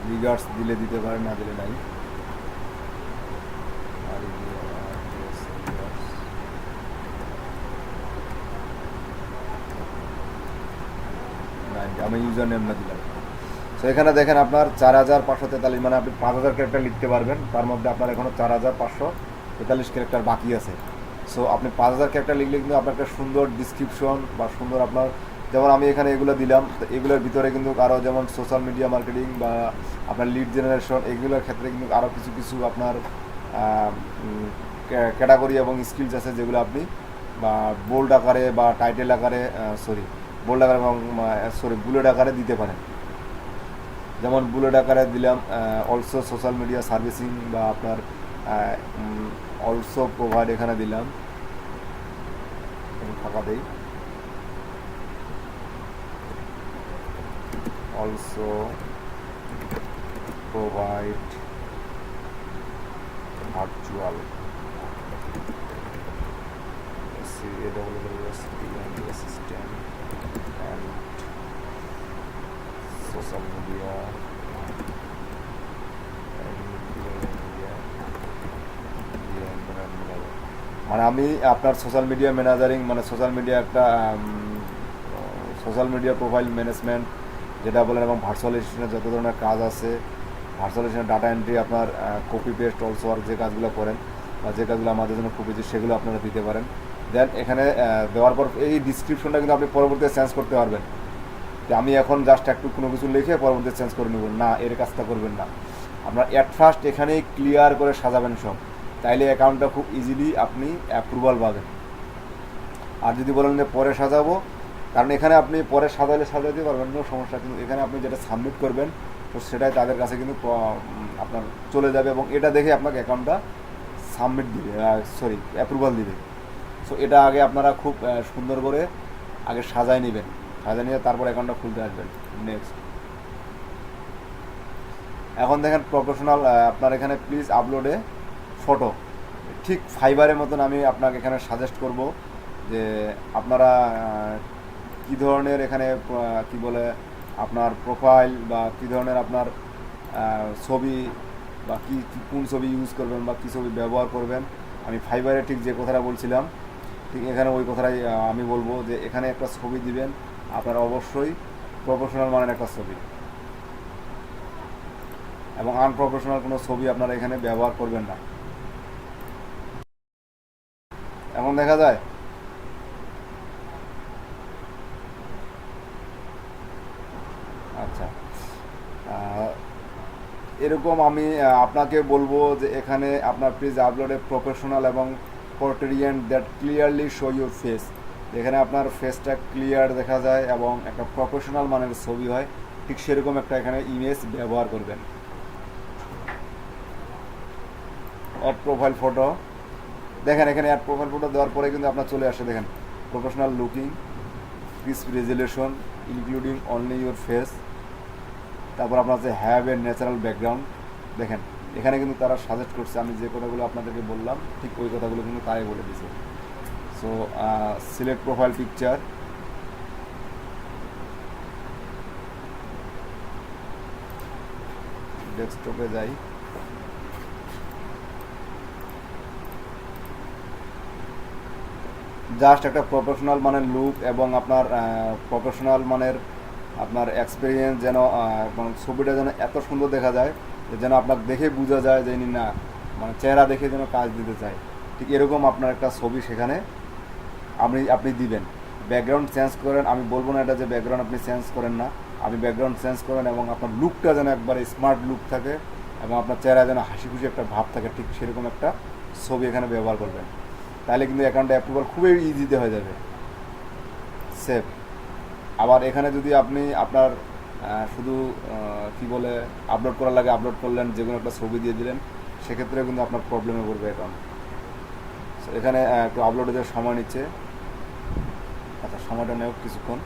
রিগার্ডস দিলে দিতে পারে, না দিলে নাই। আমি ইউজার নেম না দিলাম। সো এখানে দেখেন আপনার 4543, মানে আপনি 5000 ক্যারেক্টার লিখতে পারবেন, তার মধ্যে আপনার এখনও 4543 ক্যারেক্টার বাকি আছে। সো আপনি 5000 ক্যারেক্টার লিখলে কিন্তু আপনার একটা সুন্দর ডিসক্রিপশন বা সুন্দর আপনার, যেমন আমি এখানে এগুলো দিলাম, তো এগুলোর ভিতরে কিন্তু আরও যেমন সোশ্যাল মিডিয়া মার্কেটিং বা আপনার লিড জেনারেশন, এগুলোর ক্ষেত্রে কিন্তু আরও কিছু আপনার ক্যাটাগরি এবং স্কিলস আছে যেগুলো আপনি বা বোল্ড আকারে বা টাইটেল আকারে বোল্ড আকারে এবং বুলেট আকারে দিতে পারেন। যেমন বুলেট আকারে দিলাম অলসো সোশ্যাল মিডিয়া সার্ভিসিং বা আপনার অলসো প্রোভাইড, এখানে দিলাম, ফাঁকা দেই, also provide virtual assistant and social media মানে আমি আপনার সোশ্যাল মিডিয়া ম্যানেজারিং, মানে সোশ্যাল মিডিয়া একটা সোশ্যাল মিডিয়া প্রোফাইল ম্যানেজমেন্ট যেটা বলেন, এবং ভার্চুয়ালাইজেশনের যত ধরনের কাজ আছে, ভার্চুয়ালাইজেশনের ডাটা এন্ট্রি, আপনার কপি পেস্ট অলসো ওয়ার্ক, যে কাজগুলো করেন বা যে কাজগুলো আমাদের জন্য খুব ইজি, সেগুলো আপনারা দিতে পারেন। দেন এখানে দেওয়ার পর এই ডিসক্রিপশনটা কিন্তু আপনি পরবর্তীতে চেঞ্জ করতে পারবেন। যে আমি এখন জাস্ট একটু কোনো কিছু লিখে পরবর্তীতে চেঞ্জ করে নেব না, এর কাজটা করবেন না। আপনার অ্যাট ফার্স্ট এখানেই ক্লিয়ার করে সাজাবেন সব, তাইলে অ্যাকাউন্টটা খুব ইজিলি আপনি অ্যাপ্রুভাল পাবেন। আর যদি বলেন যে পরে সাজাবো, কারণ এখানে আপনি পরে সাজাতে পারবেন, কোনো সমস্যা, কিন্তু এখানে আপনি যেটা সাবমিট করবেন তো সেটাই তাদের কাছে কিন্তু আপনার চলে যাবে, এবং এটা দেখে আপনাকে অ্যাকাউন্টটা সাবমিট দিবে, সরি অ্যাপ্রুভাল দিবে। সো এটা আগে আপনারা খুব সুন্দর করে আগে সাজায় নেবেন, সাজায় নিয়ে তারপর অ্যাকাউন্টটা খুলতে আসবেন। নেক্সট, এখন দেখেন প্রফেশনাল, আপনার এখানে প্লিজ আপলোডে ফটো, ঠিক ফাইবারের মতন আমি আপনাকে এখানে সাজেস্ট করব যে আপনারা কী ধরনের এখানে কি বলে আপনার প্রোফাইল বা কী ধরনের আপনার ছবি বা কী কোন ছবি ইউজ করবেন বা কী ছবি ব্যবহার করবেন। আমি ফাইবারে ঠিক যে কথাটা বলছিলাম ঠিক এখানে ওই কথাটাই আমি বলবো যে এখানে একটা ছবি দিবেন, আপনারা অবশ্যই প্রফেশনাল মানের একটা ছবি, এবং আনপ্রফেশনাল কোনো ছবি আপনারা এখানে ব্যবহার করবেন না। এখন দেখা যায় আচ্ছা, এরকম আমি আপনাকে বলবো যে এখানে আপনার প্লিজ আপলোডে প্রফেশনাল এবং portrait that clearly show your face, এখানে আপনার ফেসটা ক্লিয়ার দেখা যায় এবং একটা প্রফেশনাল মানের ছবি হয়, ঠিক সেরকম একটা এখানে ইমেজ ব্যবহার করবেন। অ্যাড প্রোফাইল ফটো, দেখেন এখানে অ্যাড প্রোফাইল ফটো দেওয়ার পরে কিন্তু আপনার চলে আসে, দেখেন professional looking, crisp resolution including only your face, তারপর আপনার যে হ্যাভ এ ন্যাচারাল ব্যাকগ্রাউন্ড। দেখেন এখানে কিন্তু তারা সাজেস্ট করছে, আমি যে কথাগুলো আপনাদেরকে বললাম ঠিক ওই কথাগুলো কিন্তু তারাই বলে দিয়েছে। সো সিলেক্ট প্রোফাইল পিকচার, ডেস্কটপে যাই, জাস্ট একটা প্রফেশনাল মানের লুক এবং আপনার প্রফেশনাল মানের আপনার এক্সপিরিয়েন্স যেন ছবিটা যেন এত সুন্দর দেখা যায় যেন আপনার দেখে বোঝা যায় যে না মানে চেহারা দেখে যেন কাজ দিতে চায়, ঠিক এরকম আপনার একটা ছবি সেখানে আপনি দিবেন। ব্যাকগ্রাউন্ড চেঞ্জ করেন, আমি বলবো না এটা যে ব্যাকগ্রাউন্ড আপনি চেঞ্জ করেন না, আপনি ব্যাকগ্রাউন্ড চেঞ্জ করেন এবং আপনার লুকটা যেন একবারে স্মার্ট লুক থাকে এবং আপনার চেহারা যেন হাসি খুশি একটা ভাব থাকে, ঠিক সেরকম একটা ছবি এখানে ব্যবহার করবেন। তাহলে কিন্তু অ্যাকাউন্টটা অ্যাপ্রুভাল খুবই ইজিতে হয়ে যাবে। সেভ, আবার এখানে যদি আপনি আপনার শুধু কি বলে আপলোড করার লাগে আপলোড করলেন, যে কোনো একটা ছবি দিয়ে দিলেন, সেক্ষেত্রেও কিন্তু আপনার প্রবলেমে পড়বে অ্যাকাউন্ট। এখানে একটু আপলোডে যে সময় নিচ্ছে, আচ্ছা সময়টা নেও কিছুক্ষণ।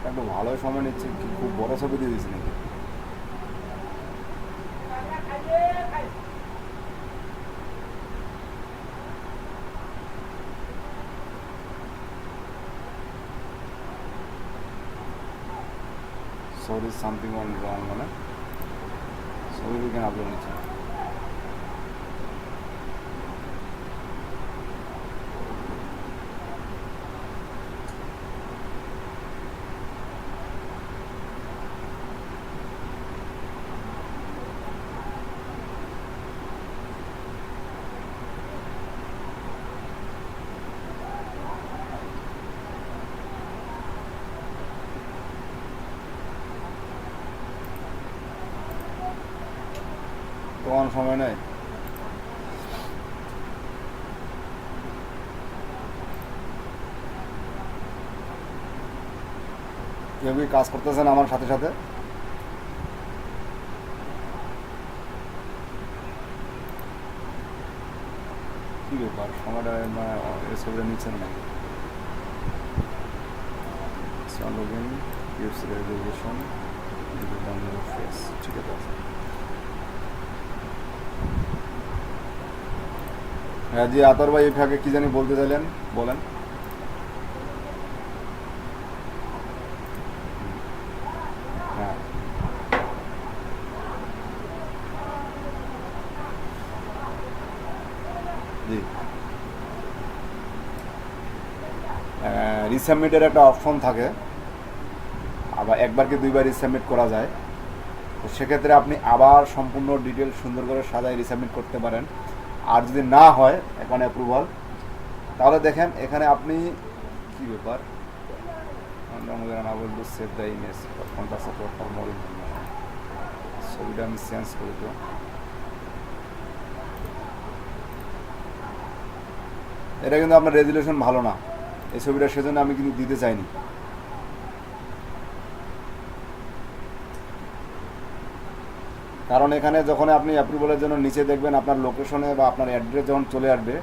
একটু ভালোই সময় নিচ্ছে, কি খুব বড় ছবি দিয়ে দিয়েছি নাকি? সরি সামথিং অন রং, মানে ছবি কেন আপলোড নিচ্ছে? তখন সময় নেই। কেউ কি কাজ করতেছেন আমার সাথে সাথে? কী ব্যাপার, সময়টা এই ছবিটা নিচ্ছেন না? লগইন ইউজ রেজুলেশন ফেস, ঠিক আছে। হ্যাঁ জি আতর ভাই, এটাকে কি জানি বলতে চাইলেন, বলেন। হ্যাঁ জি, রিসাবমিটের একটা অপশন থাকে, আবার একবার কি দুইবার রিসাবমিট করা যায়, তো সেক্ষেত্রে আপনি আবার সম্পূর্ণ ডিটেল সুন্দর করে সাজায় রিসাবমিট করতে পারেন। আর যদি না হয় এখন অ্যাপ্রুভাল, তাহলে দেখেন এখানে আপনি, কী ব্যাপার, unable to save the image contrast support for more. ছবিটা আমি চেঞ্জ করি তো। এটা কিন্তু আপনার রেজুলেশন ভালো না এই ছবিটা, সেজন্য আমি কিন্তু দিতে চাইনি। কারণ এখানে যখন আপনি অ্যাপ্রুভালের জন্য নিচে দেখবেন আপনার লোকেশনে বা আপনার অ্যাড্রেস যখন চলে আসবে,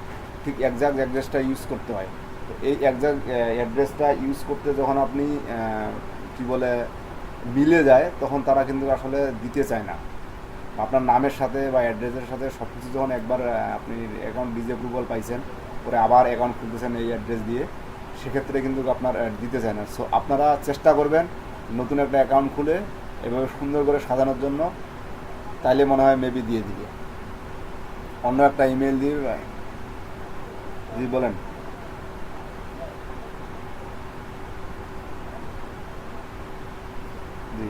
ঠিক একজ্যাক্ট অ্যাড্রেসটা ইউজ করতে হয়। তো এই একজ্যাক্ট অ্যাড্রেসটা ইউজ করতে যখন আপনি কি বলে মিলে যায়, তখন তারা কিন্তু আসলে দিতে চায় না। আপনার নামের সাথে বা অ্যাড্রেসের সাথে সব কিছু যখন একবার আপনি অ্যাকাউন্ট ডিসঅ্যাপ্রুভাল পাইছেন, পরে আবার অ্যাকাউন্ট খুলতেছেন এই অ্যাড্রেস দিয়ে, সেক্ষেত্রে কিন্তু আপনার দিতে চায় না। সো আপনারা চেষ্টা করবেন নতুন একটা অ্যাকাউন্ট খুলে এভাবে সুন্দর করে সাজানোর জন্য, তাইলে মনে হয় মেবি দিয়ে দিবে। অন্য একটা ইমেল দিয়ে জি বলেন। জি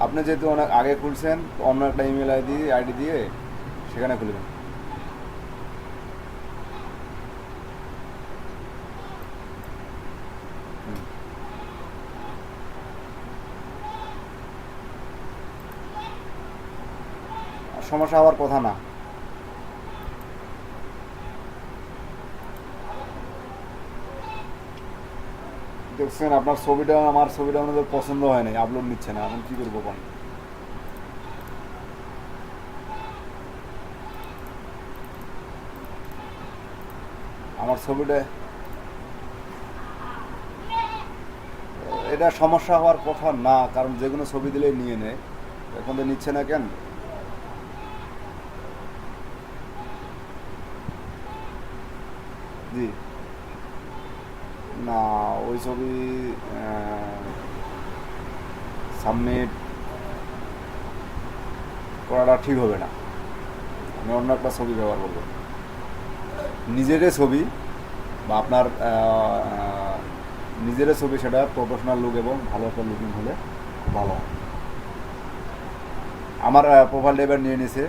আপনি যেহেতু অনেক আগে খুলছেন, অন্য একটা ইমেল আইডি দিয়ে সেখানে খুলবেন। আর সমস্যা হওয়ার কথা না। দেখছেন আপনার ছবিটা আমার ছবিটা আমাদের পছন্দ হয় নাই, আপলোড নিচ্ছে না, এখন কী করবো কোন। আমার ছবিটা এটা সমস্যা হওয়ার কথা না, কারণ যে কোনো ছবি দিলেই নিয়ে নেয়, এখন তো নিচ্ছে না কেন। জি না, ওই ছবি সাবমিট করাটা ঠিক হবে না। আমি অন্য একটা ছবি ব্যবহার করবো, নিজেরই ছবি বা আপনার নিজেরই ছবি, সেটা প্রফেশনাল লুক এবং ভালো একটা লুকিং হলে ভালো হয়। আমার প্রোফাইল এবার নিয়ে নিছে।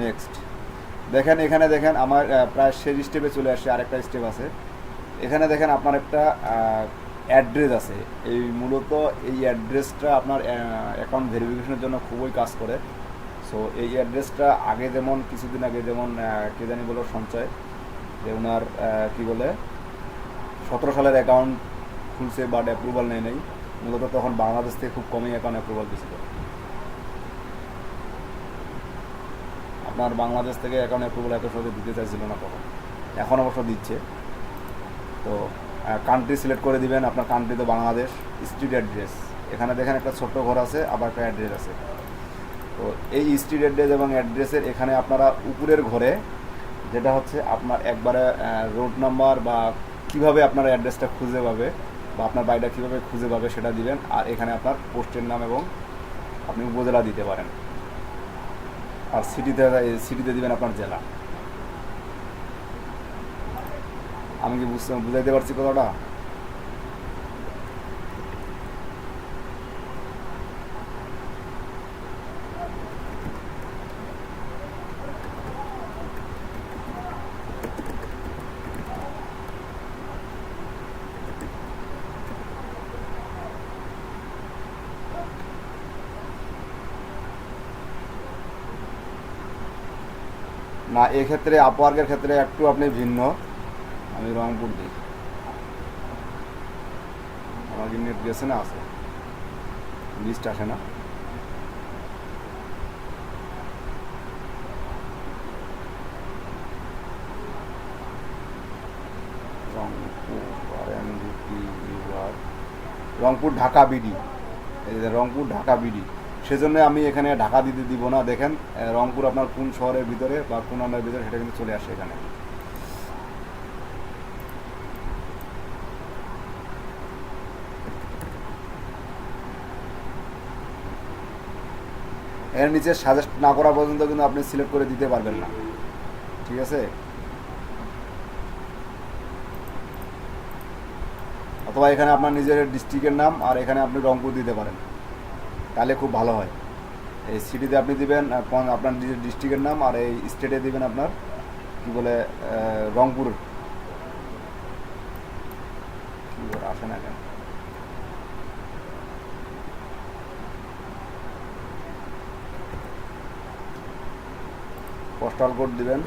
নেক্সট দেখেন, এখানে দেখেন আমার প্রায় শেষ স্টেপে চলে আসছে, আরেকটা স্টেপ আছে। এখানে দেখেন আপনার একটা অ্যাড্রেস আছে। এই মূলত এই অ্যাড্রেসটা আপনার অ্যাকাউন্ট ভেরিফিকেশনের জন্য খুবই কাজ করে। সো এই অ্যাড্রেসটা আগে যেমন কিছুদিন আগে যেমন কে জানি বলো সঞ্চয়, যে ওনার কী বলে 17 সালের অ্যাকাউন্ট খুলছে বাট অ্যাপ্রুভাল নেই, মূলত তখন বাংলাদেশ থেকে খুব কমই অ্যাকাউন্ট অ্যাপ্রুভাল দিয়েছিল। আপনার বাংলাদেশ থেকে অ্যাকাউন্ট অ্যাপ্রুভাল এত সহজে দিতে চাইছিল না তখন, এখন অবশ্য দিচ্ছে। তো কান্ট্রি সিলেক্ট করে দিবেন, আপনার কান্ট্রি তো বাংলাদেশ। স্ট্রিট অ্যাড্রেস এখানে দেখেন একটা ছোট্ট ঘর আছে, আবার একটা অ্যাড্রেস আছে। তো এই স্ট্রিট অ্যাড্রেস এবং অ্যাড্রেসের এখানে আপনারা উপরের ঘরে যেটা হচ্ছে আপনার একবারে রোড নাম্বার বা কীভাবে আপনার অ্যাড্রেসটা খুঁজে পাবে বা আপনার বাড়িটা কীভাবে খুঁজে পাবে সেটা দিবেন। আর এখানে আপনার পোস্টের নাম এবং আপনি উপজেলা দিতে পারেন। আর সিটিতে দিবেন আপনার জেলা। আমি কি বুঝাইতে পারছি কথাটা? না, এক্ষেত্রে আপওয়ার্কের ক্ষেত্রে একটু আপনি ভিন্ন। আমি রংপুর দিই, আমার কি নেট গেছে না আছে, লিস্ট আসে না। রংপুর ঢাকা বিডি, এই যে রংপুর ঢাকা বিডি, সেজন্য আমি এখানে ঢাকা দিতে দিব না। দেখেন রংপুর আপনার কোন শহরের ভিতরে বা কোন আন্ডারের ভিতরে সেটা কিন্তু চলে আসে এখানে। এর নিচে সাজেস্ট না করা পর্যন্ত কিন্তু আপনি সিলেক্ট করে দিতে পারবেন না, ঠিক আছে? অথবা এখানে আপনার নিজের ডিস্ট্রিক্টের নাম আর এখানে আপনি রংপুর দিতে পারেন, তাহলে খুব ভালো হয়। এই সিটিতে আপনি দিবেন আপনার নিজের ডিস্ট্রিক্টের নাম, আর এই স্টেটে দিবেন আপনার কী বলে রংপুর। কী বলে আসে না কেন, পোস্টাল কোড দিবেন,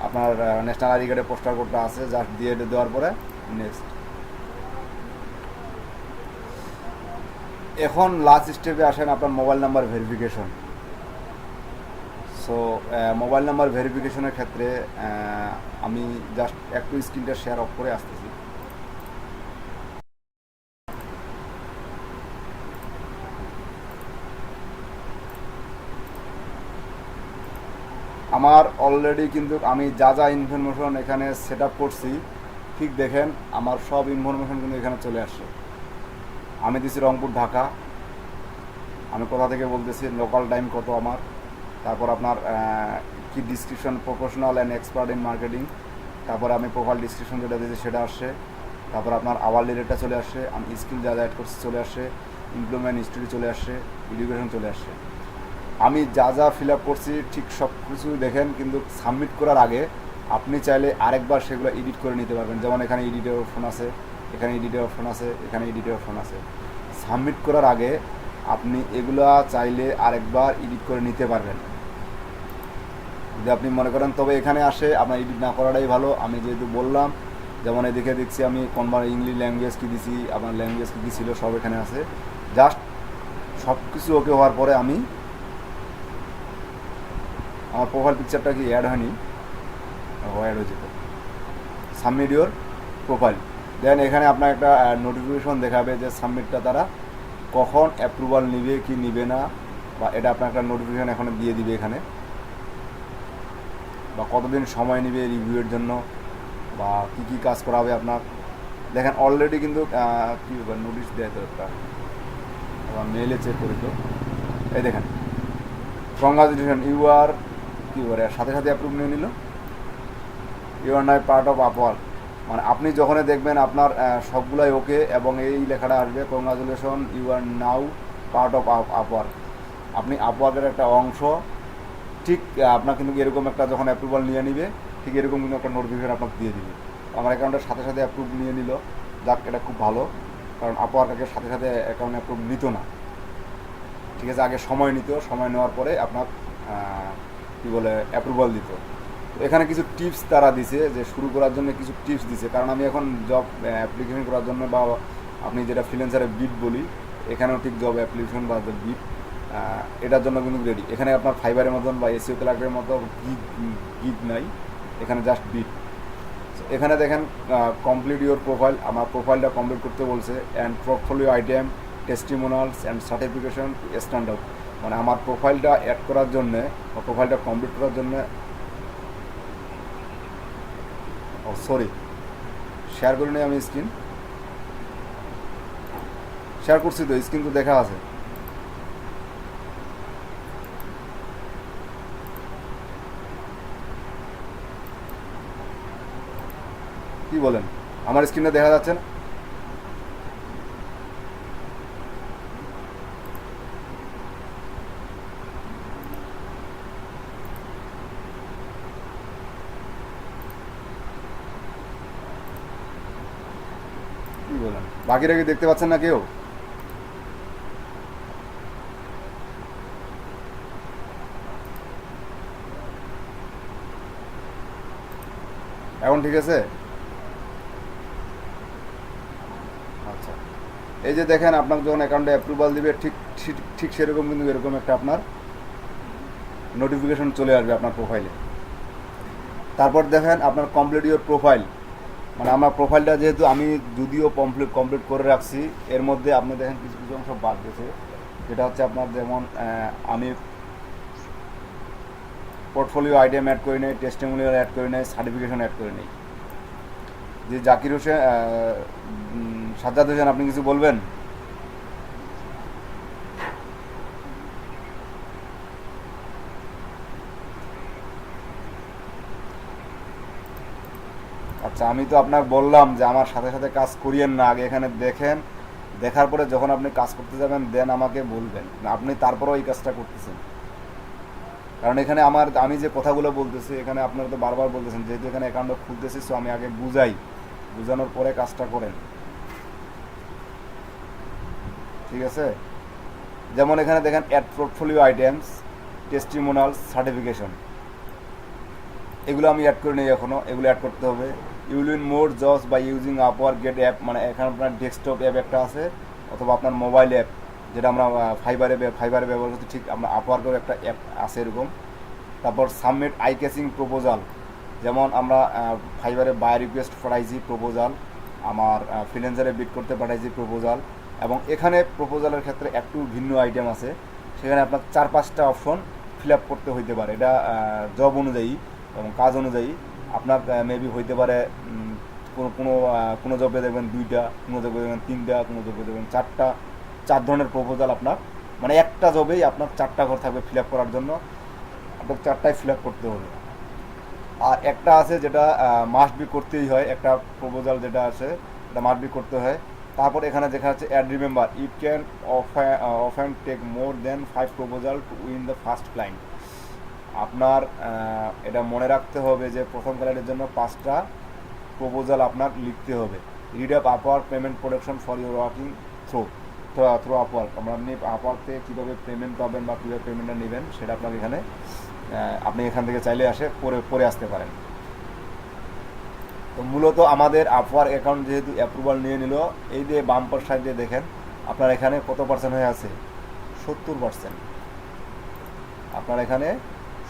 আপনার ন্যাশনাল আইডি কার্ডে পোস্টাল কোডটা আছে, জাস্ট দিয়ে দেওয়ার পরে নেক্সট। এখন লাস্ট স্টেপে আসেন আপনার mobile number verification. So mobile number ভেরিফিকেশনের ক্ষেত্রে আমি জাস্ট একটু স্ক্রিনটা শেয়ার অফ করে আসতেছি। আমার অলরেডি কিন্তু আমি যা যা ইনফরমেশন এখানে সেট আপ করছি, ঠিক দেখেন আমার সব ইনফরমেশন কিন্তু এখানে চলে আসছে। আমি দিছি রংপুর ঢাকা, আমি কোথা থেকে বলতেছি, লোকাল টাইম কত আমার, তারপর আপনার কি description, professional and expert in marketing, তারপর আমি প্রোফাইল ডিসক্রিপশন যেটা দিয়েছি সেটা আসছে, তারপর আপনার আওয়ারলি রেটটা চলে আসছে, আমি স্কিল যা যা অ্যাড করছি চলে আসছে, এমপ্লয়মেন্ট হিস্ট্রি চলে আসছে, এডুকেশন চলে আসছে। আমি যা যা ফিল আপ করছি ঠিক সব কিছু দেখেন, কিন্তু সাবমিট করার আগে আপনি চাইলে আরেকবার সেগুলো এডিট করে নিতে পারবেন। যেমন এখানে এডিটের অপশন আছে, এখানে এডিটের অপশন আছে, এখানে এডিটের অপশন আছে। সাবমিট করার আগে আপনি এগুলা চাইলে আরেকবার এডিট করে নিতে পারবেন যদি আপনি মনে করেন। তবে এখানে আসে আপনার এডিট না করাটাই ভালো। আমি যেহেতু বললাম, যেমন এদিকে দেখছি আমি কোনবার ইংলিশ ল্যাঙ্গুয়েজ কী দিছি, আপনার ল্যাঙ্গুয়েজ কী কী ছিল সব এখানে আছে। জাস্ট সব কিছু ওকে হওয়ার পরে আমি আমার প্রোফাইল পিকচারটা কি অ্যাড হয়নি, অ্যাড হয়ে যেত, সাবমিট ইউর প্রোফাইল। দেন এখানে আপনার একটা নোটিফিকেশন দেখাবে যে সাবমিটটা তারা কখন অ্যাপ্রুভাল নিবে কি নিবে না, বা এটা আপনার একটা নোটিফিকেশন এখন দিয়ে দিবে এখানে, বা কতদিন সময় নেবে রিভিউয়ের জন্য, বা কী কী কাজ করা হবে আপনার। দেখেন অলরেডি কিন্তু কী ব্যাপার, নোটিশ দেয় তো একটা, আবার মেইলে চেক করি তো, এই দেখেন কংগ্রাচুলেশন ইউ আর কী বলে, সাথে সাথে অ্যাপ্রুভ নিয়ে নিল, ইউ আর নাই পার্ট অফ আপওয়ার্ক। মানে আপনি যখনই দেখবেন আপনার সবগুলাই ওকে এবং এই লেখাটা আসবে congratulation you are now part of Upwork, আপনি আপওয়ার্কের একটা অংশ। ঠিক আপনার কিন্তু এরকম একটা যখন অ্যাপ্রুভাল নিয়ে নিবে, ঠিক এরকম কিন্তু একটা নোটিফিকেশন আপনাকে দিয়ে দিবে। আমার অ্যাকাউন্টের সাথে সাথে অ্যাপ্রুভ নিয়ে নিল, যাক এটা খুব ভালো, কারণ আপওয়ার্ক আগে সাথে সাথে অ্যাকাউন্ট অ্যাপ্রুভ নিত না, ঠিক আছে, আগে সময় নিত, সময় নেওয়ার পরে আপনার কী বলে অ্যাপ্রুভাল দিত। তো এখানে কিছু টিপস তারা দিছে, যে শুরু করার জন্য কিছু টিপস দিছে, কারণ আমি এখন জব অ্যাপ্লিকেশন করার জন্য, বা আপনি যেটা ফ্রিল্যান্সারে বিট বলি, এখানেও ঠিক জব অ্যাপ্লিকেশন বা বিট এটার জন্য কিন্তু রেডি। এখানে আপনার ফাইবারের মতন বা এসিও ক্লার্কের মতো গিগ নাই, এখানে জাস্ট বিট। এখানে দেখেন কমপ্লিট ইউর প্রোফাইল, আমার প্রোফাইলটা কমপ্লিট করতে বলছে, and portfolio item, testimonials and certification stand out. মানে আমার প্রোফাইলটা অ্যাড করার জন্যে বা প্রোফাইলটা কমপ্লিট করার জন্যে, ও সরি শেয়ার করি নি আমি, স্ক্রিন শেয়ার করছি তো, স্ক্রিন তো দেখা আছে। কি বলেন, আমার স্ক্রিনে দেখা যাচ্ছে না? কি বলেন, বাকিরা কি দেখতে পাচ্ছেন না কেউ? এখন ঠিক আছে? আচ্ছা, এই যে দেখেন আপনাকে যখন অ্যাকাউন্টে অ্যাপ্রুভাল দিবে, ঠিক ঠিক ঠিক সেরকম কিন্তু এরকম একটা আপনার নোটিফিকেশন চলে আসবে আপনার প্রোফাইলে। তারপর দেখেন আপনার কমপ্লিট ইউর প্রোফাইল, মানে আমার প্রোফাইলটা যেহেতু আমি যদিও কমপ্লিট করে রাখছি, এর মধ্যে আপনি দেখেন কিছু কিছু অংশ বাদ গেছে, যেটা হচ্ছে আপনার যেমন আমি পোর্টফোলিও আইটেম অ্যাড করে নেই, টেস্টিমোনিয়াল অ্যাড করে নেই, সার্টিফিকেশন অ্যাড করে নেই। যে জাকির হোসেন, সাজ্জাদ হোসেন, আপনি কিছু বলবেন? আচ্ছা, আচ্ছা, আমি তো আপনাকে বললাম যে আমার সাথে সাথে কাজ করিয়েন না, আগে এখানে দেখেন, দেখার পরে যখন আপনি কাজ করতে যাবেন দেন আমাকে বলবেন, আপনি তারপরেও এই কাজটা করতেছেন। কারণ এখানে আমি যে কথাগুলো বলতেছি এখানে আপনারা তো বারবার বলতেছেন, যেহেতু এখানে অ্যাকাউন্টটা খুলতেছি, সো আমি আগে বুঝাই, বুঝানোর পরে কাজটা করেন, ঠিক আছে? যেমন এখানে দেখেন অ্যাড পোর্টফোলিও আইটেমস, টেস্টিমোনালস, সার্টিফিকেশন, এগুলো আমি অ্যাড করে নিই এখনও, এগুলো অ্যাড করতে হবে। You will more jobs by using Upwork get app, মানে এখানে আপনার ডেস্কটপ অ্যাপ একটা আছে, অথবা আপনার মোবাইল অ্যাপ, যেটা আমরা ফাইবারে ব্যবহার করছি, ঠিক আমরা আপওয়ার্কের একটা অ্যাপ আছে এরকম। তারপর সাবমিট আই ক্যাচিং প্রপোজাল, যেমন আমরা ফাইবারে বাই রিকোয়েস্ট পাঠাইছি প্রপোজাল, আমার ফ্রিল্যান্সারে বিট করতে পাঠাইছি প্রপোজাল, এবং এখানে প্রপোজালের ক্ষেত্রে একটু ভিন্ন আইটেম আছে, সেখানে আপনার 4-5টা অপশন ফিল আপ করতে হইতে পারে, এটা জব অনুযায়ী এবং কাজ অনুযায়ী আপনার মেবি হইতে পারে। কোনো জবে দেখবেন 2টা, কোনো জবে দেখবেন 3টা, কোনো জবে দেখবেন 4টা, 4 ধরনের প্রপোজাল আপনার, মানে একটা জবেই আপনার 4টা ঘর থাকবে ফিল আপ করার জন্য, আপনার 4টাই ফিল আপ করতে হবে। আর একটা আছে যেটা মাস্ট বি করতেই হয়, একটা প্রপোজাল যেটা আছে এটা মাস্ট বি করতে হয়। তারপর এখানে দেখা যাচ্ছে add remember it can often take more than 5 proposal to win the first client. আপনার এটা মনে রাখতে হবে যে প্রথম ক্লায়েন্টের জন্য 5টা প্রপোজাল আপনার লিখতে হবে। Read up Upwork payment production for your working through Upwork, আপনি আপওয়ার্ক থেকে কীভাবে পেমেন্ট পাবেন বা কীভাবে পেমেন্টটা নেবেন সেটা আপনাকে এখানে, আপনি এখান থেকে চাইলে পরে আসতে পারেন। তো মূলত আমাদের আপওয়ার্ক অ্যাকাউন্ট যেহেতু অ্যাপ্রুভাল নিয়ে নিল, এই যে বাম্পার সাইডে দেখেন আপনার এখানে কত পার্সেন্ট হয়ে আছে, 70%। আপনার এখানে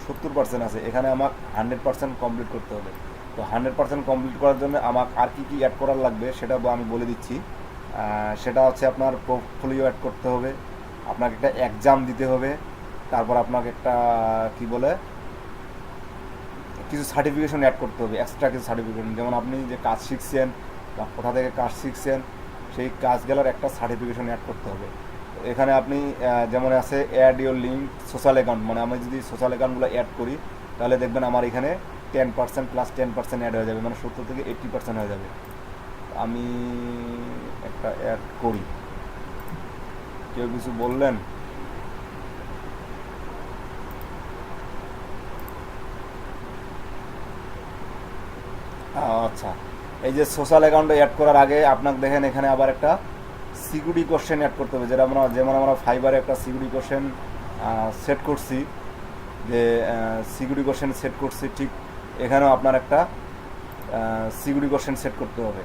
70% আছে, এখানে আমার 100% কমপ্লিট করতে হবে। তো 100% কমপ্লিট করার জন্য আমার আর কি অ্যাড করার লাগবে সেটা আমি বলে দিচ্ছি। সেটা হচ্ছে আপনার পোর্টফোলিও অ্যাড করতে হবে, আপনাকে একটা এক্সাম দিতে হবে, তারপর আপনাকে একটা কিছু সার্টিফিকেশন অ্যাড করতে হবে, এক্সট্রা কিছু সার্টিফিকেশন, যেমন আপনি যে কাজ শিখছেন বা কোথা থেকে কাজ শিখছেন সেই কাজগুলোর একটা সার্টিফিকেশন অ্যাড করতে হবে। এখানে আপনি যেমন আছে add your link social account, মানে আমি যদি সোশ্যাল অ্যাকাউন্টগুলো অ্যাড করি তাহলে দেখবেন আমার এখানে 10% প্লাস 10% অ্যাড হয়ে যাবে, মানে 70 থেকে 80% হয়ে যাবে। আমি একটা অ্যাড করি, কেউ কিছু বললেন? আচ্ছা, এই যে সোশ্যাল অ্যাকাউন্টে অ্যাড করার আগে আপনাকে দেখেন এখানে আবার একটা সিকিউরিটি কোশ্চেন অ্যাড করতে হবে, যেটা যেমন আমরা ফাইবারে একটা সিকিউরিটি কোশ্চেন সেট করছি, যে সিকিউরিটি কোশ্চেন সেট করছি, ঠিক এখানেও আপনার একটা সিকিউরিটি কোশ্চেন সেট করতে হবে।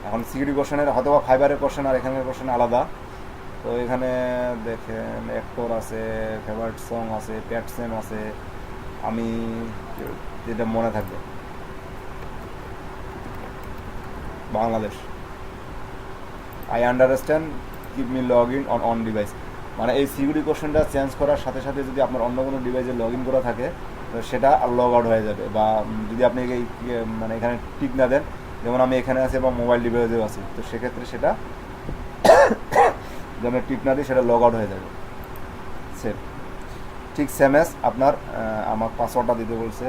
এখন সিকিউরিটি কোশ্চেনের হয়তো বা ফাইবারের কোশ্চেন আর এখানের কোশ্চেন আলাদা। তো এখানে দেখেন অ্যাক্টর আছে, ফেভারিট সং আছে, প্যাটসেন আছে, আমি যেটা মনে থাকবে Bangladesh, I understand, keep me log in on device, মানে এই সিকিউরিটি কোশ্চেনটা চেঞ্জ করার সাথে সাথে যদি আপনার অন্য কোনো ডিভাইসে লগ ইন করা থাকে তো সেটা লগ আউট হয়ে যাবে, বা যদি আপনি এই মানে এখানে টিক না দেন, যেমন আমি এখানে আছি এবং মোবাইল ডিভাইসেও আছি, তো সেক্ষেত্রে সেটা যেমন টিক না দিই সেটা লগ আউট হয়ে যাবে। সেম ঠিক সেম এস আপনার আমার পাসওয়ার্ডটা দিতে বলছে,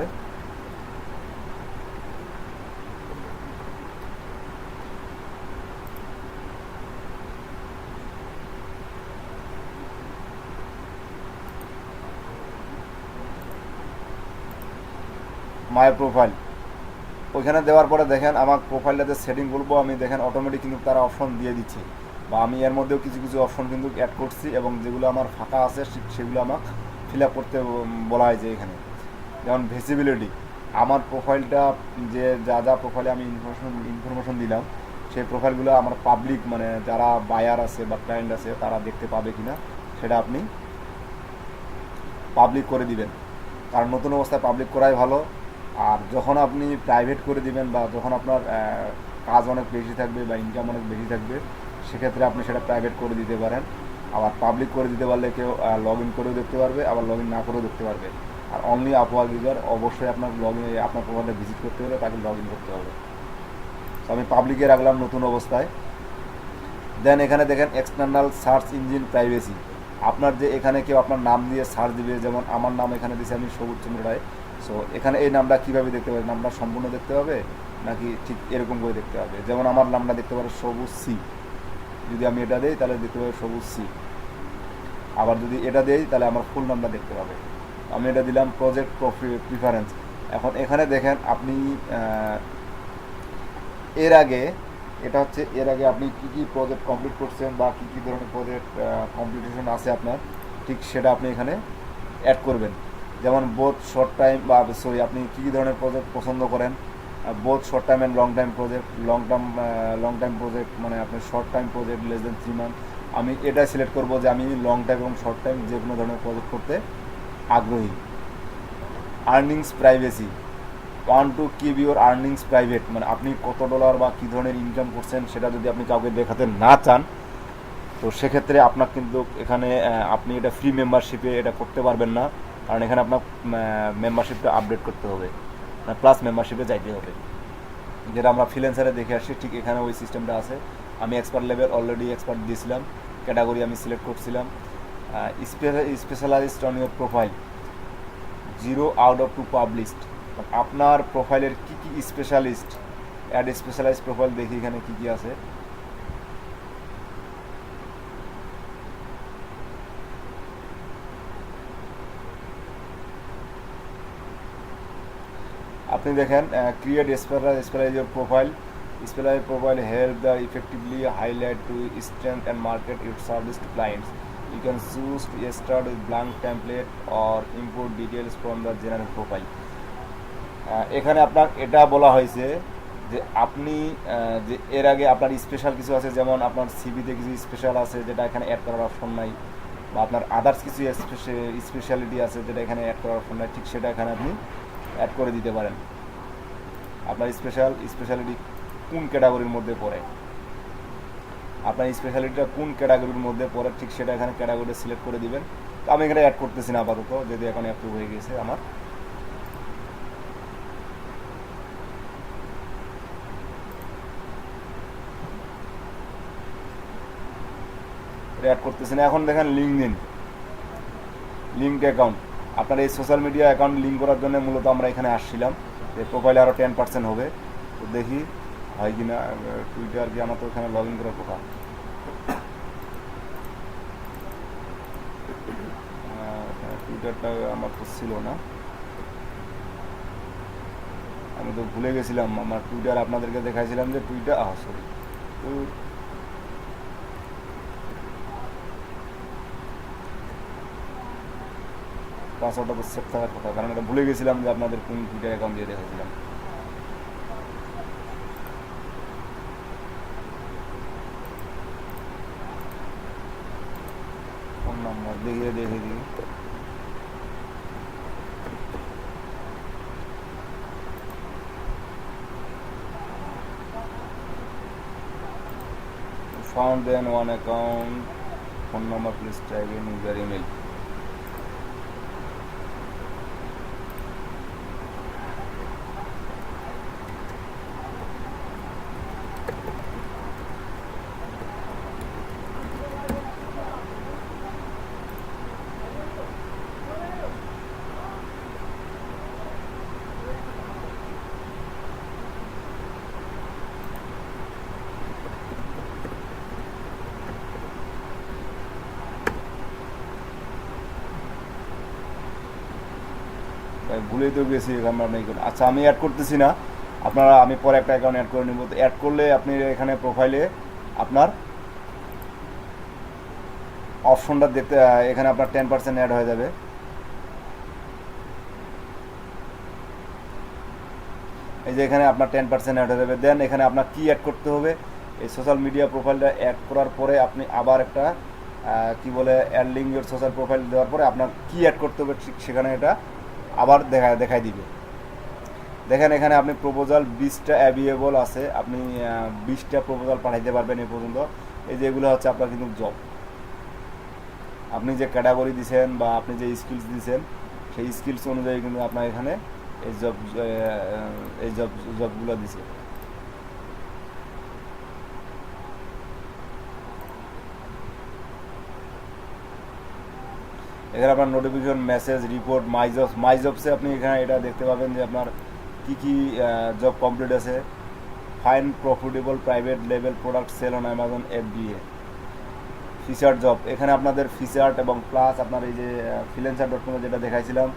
মাই প্রোফাইল, ওইখানে দেওয়ার পরে দেখেন আমার প্রোফাইলটাতে সেটিং বলবো আমি, দেখেন অটোমেটিক কিন্তু তারা অপশন দিয়ে দিচ্ছে, বা আমি এর মধ্যেও কিছু কিছু অপশন কিন্তু অ্যাড করছি, এবং যেগুলো আমার ফাঁকা আছে সেগুলো আমাকে ফিল আপ করতে বলা হয়েছে এখানে। যেমন ভিজিবিলিটি, আমার প্রোফাইলটা যে যা প্রোফাইলে আমি ইনফরমেশন দিলাম সেই প্রোফাইলগুলো আমার পাবলিক, মানে যারা বায়ার আছে বা ক্লায়েন্ট আছে তারা দেখতে পাবে কিনা সেটা আপনি পাবলিক করে দিবেন, কারণ নতুন অবস্থায় পাবলিক করাই ভালো। আর যখন আপনি প্রাইভেট করে দিবেন বা যখন আপনার কাজ অনেক বেশি থাকবে বা ইনকাম অনেক বেশি থাকবে, সেক্ষেত্রে আপনি সেটা প্রাইভেট করে দিতে পারেন। আবার পাবলিক করে দিতে পারলে কেউ লগ ইন করেও দেখতে পারবে, আবার লগ ইন না করেও দেখতে পারবে। আর অনলি আপওয়ার্ক ইউজার অবশ্যই আপনার আপনার প্রোফাইলটা ভিজিট করতে হলে তাকে লগ ইন করতে হবে। তো আমি পাবলিকে রাখলাম নতুন অবস্থায়। দেন এখানে দেখেন এক্সটার্নাল সার্চ ইঞ্জিন প্রাইভেসি, আপনার যে এখানে কেউ আপনার নাম দিয়ে সার্চ দিবে, যেমন আমার নাম এখানে দিয়েছি আমি সবুজ চন্দ্র রায়, সো এখানে এই নামটা কীভাবে দেখতে পাবে, নামটা সম্পূর্ণ দেখতে হবে নাকি ঠিক এরকম করে দেখতে হবে। যেমন আমার নামটা দেখতে পারো সবুজ সি, যদি আমি এটা দিই তাহলে দেখতে পাবো সবুজ সি। আবার যদি এটা দেই তাহলে আমার ফুল নামটা দেখতে পাবে। আমি এটা দিলাম প্রজেক্ট প্রিফারেন্স। এখন এখানে দেখেন আপনি এর আগে, এটা হচ্ছে এর আগে আপনি কী কী প্রজেক্ট কমপ্লিট করছেন বা কী কী ধরনের প্রজেক্ট কমপ্লিটেশন আছে আপনার, ঠিক সেটা আপনি এখানে অ্যাড করবেন। যেমন বোথ শর্ট টাইম বা সরি আপনি কী কী ধরনের প্রজেক্ট পছন্দ করেন, both short time and long time project. Long time project মানে আপনি short time project less than 3 month. আমি এটা সিলেক্ট করব যে আমি লং টাইম এবং শর্ট টাইম যে কোনো ধরনের প্রজেক্ট করতে আগ্রহী। Earnings privacy, one to keep your earnings private, মানে আপনি কত ডলার বা কী ধরনের ইনকাম করছেন সেটা যদি আপনি কাউকে দেখাতে না চান, তো সেক্ষেত্রে আপনার কিন্তু এখানে আপনি এটা ফ্রি মেম্বারশিপে এটা করতে পারবেন না, কারণ এখানে আপনার মেম্বারশিপটা আপডেট করতে হবে, প্লাস মেম্বারশিপে যাইতে হবে, যেটা আমরা ফ্রিল্যান্সারে দেখে আসছি ঠিক এখানে ওই সিস্টেমটা আছে। আমি এক্সপার্ট লেভেল অলরেডি এক্সপার্ট দিয়েছিলাম, ক্যাটাগরি আমি সিলেক্ট করছিলাম, specialised on your profile 0 out of 2 published. আপনার প্রোফাইলের কী কী স্পেশালিস্ট, অ্যাড স্পেশালাইজড প্রোফাইল দেখি এখানে কী কী আছে। আপনি দেখেন create specialise your profile, specialise profile help the effectively highlight to strength and market your service to clients. You can choose to start with blank template or import details from the general profile. এখানে আপনার এটা বলা হয়েছে যে আপনি যে এর আগে আপনার স্পেশাল কিছু আছে, যেমন আপনার সিভিতে কিছু স্পেশাল আছে যেটা এখানে অ্যাড করার অপশন নাই, বা আপনার আদার্স কিছু স্পেশালিটি আছে যেটা এখানে অ্যাড করার অপশন নাই, ঠিক সেটা এখানে আপনি অ্যাড করে দিতে পারেন। আপনার স্পেশালিটি কোন ক্যাটাগরির মধ্যে পড়ে, আপনার স্পেশালিটিটা কোন ক্যাটাগরির মধ্যে পড়ে, ঠিক সেটা এখানে ক্যাটাগরিটা সিলেক্ট করে দিবেন। তো আমি এখানে অ্যাড করতেছি না আপাতত, যদি এখন অ্যাপ্রুভ হয়ে গেছে আমার। অ্যাড করতেছি না। এখন দেখেন লিঙ্কড অ্যাকাউন্ট, আপনার এই সোশ্যাল মিডিয়া অ্যাকাউন্ট লিঙ্ক করার জন্য মূলত আমরা এখানে আসছিলাম, যে প্রোফাইলে আরও 10% হবে। তো দেখি হয় কি না। টুইটার কি আমার তো এখানে লগ ইন করার কথা, টুইটারটা আমার তো ছিল না, আমি তো ভুলে গেছিলাম আমার টুইটার আপনাদেরকে দেখাইছিলাম যে টুইটার সরি পাসওয়ার্ডটা তো সেভ থাকার কথা, কারণ এটা ভুলে গেছিলাম যে আপনাদের কোন টুইটার অ্যাকাউন্ট দিয়ে দেখাইছিলাম। ফোন নাম্বার দেখে দিই। Found then one account, phone number please type in user email. ভুলেই তো গেছি আমরা নেই। আচ্ছা আমি অ্যাড করতেছি না, আপনারা আমি পরে একটা অ্যাকাউন্ট অ্যাড করে নেব। তো অ্যাড করলে আপনি এখানে প্রোফাইলে আপনার অপশনটা দেখতে, এখানে আপনার 10% অ্যাড হয়ে যাবে। এই যে এখানে আপনার 10% অ্যাড হয়ে যাবে। দেন এখানে আপনার কি অ্যাড করতে হবে, এই সোশ্যাল মিডিয়া প্রোফাইলটা অ্যাড করার পরে আপনি আবার একটা কি বলে add link your social profile দেওয়ার পরে আপনার কি অ্যাড করতে হবে, ঠিক সেখানে এটা আবার দেখাই দিবে। দেখেন এখানে আপনি প্রপোজাল 20টা অ্যাভিয়েবল আছে, আপনি 20টা প্রপোজাল পাঠাইতে পারবেন এই পর্যন্ত। এই যে এগুলো হচ্ছে আপনার কিন্তু জব, আপনি যে ক্যাটাগরি দিয়েছেন বা আপনি যে স্কিলস দিয়েছেন সেই স্কিলস অনুযায়ী কিন্তু আপনার এখানে এই জবগুলো দিছে। এখানে আপনার নোটিফিকেশন, মেসেজ, রিপোর্ট, মাই জবসে আপনি এখানে এটা দেখতে পাবেন যে আপনার কি জব কমপ্লিট আছে, fine profitable private level product sell on Amazon FBA, feature job. এখানে আপনাদের ফিচার এবং প্লাস আপনার এই যে freelancer.com যেটা দেখাইছিলাম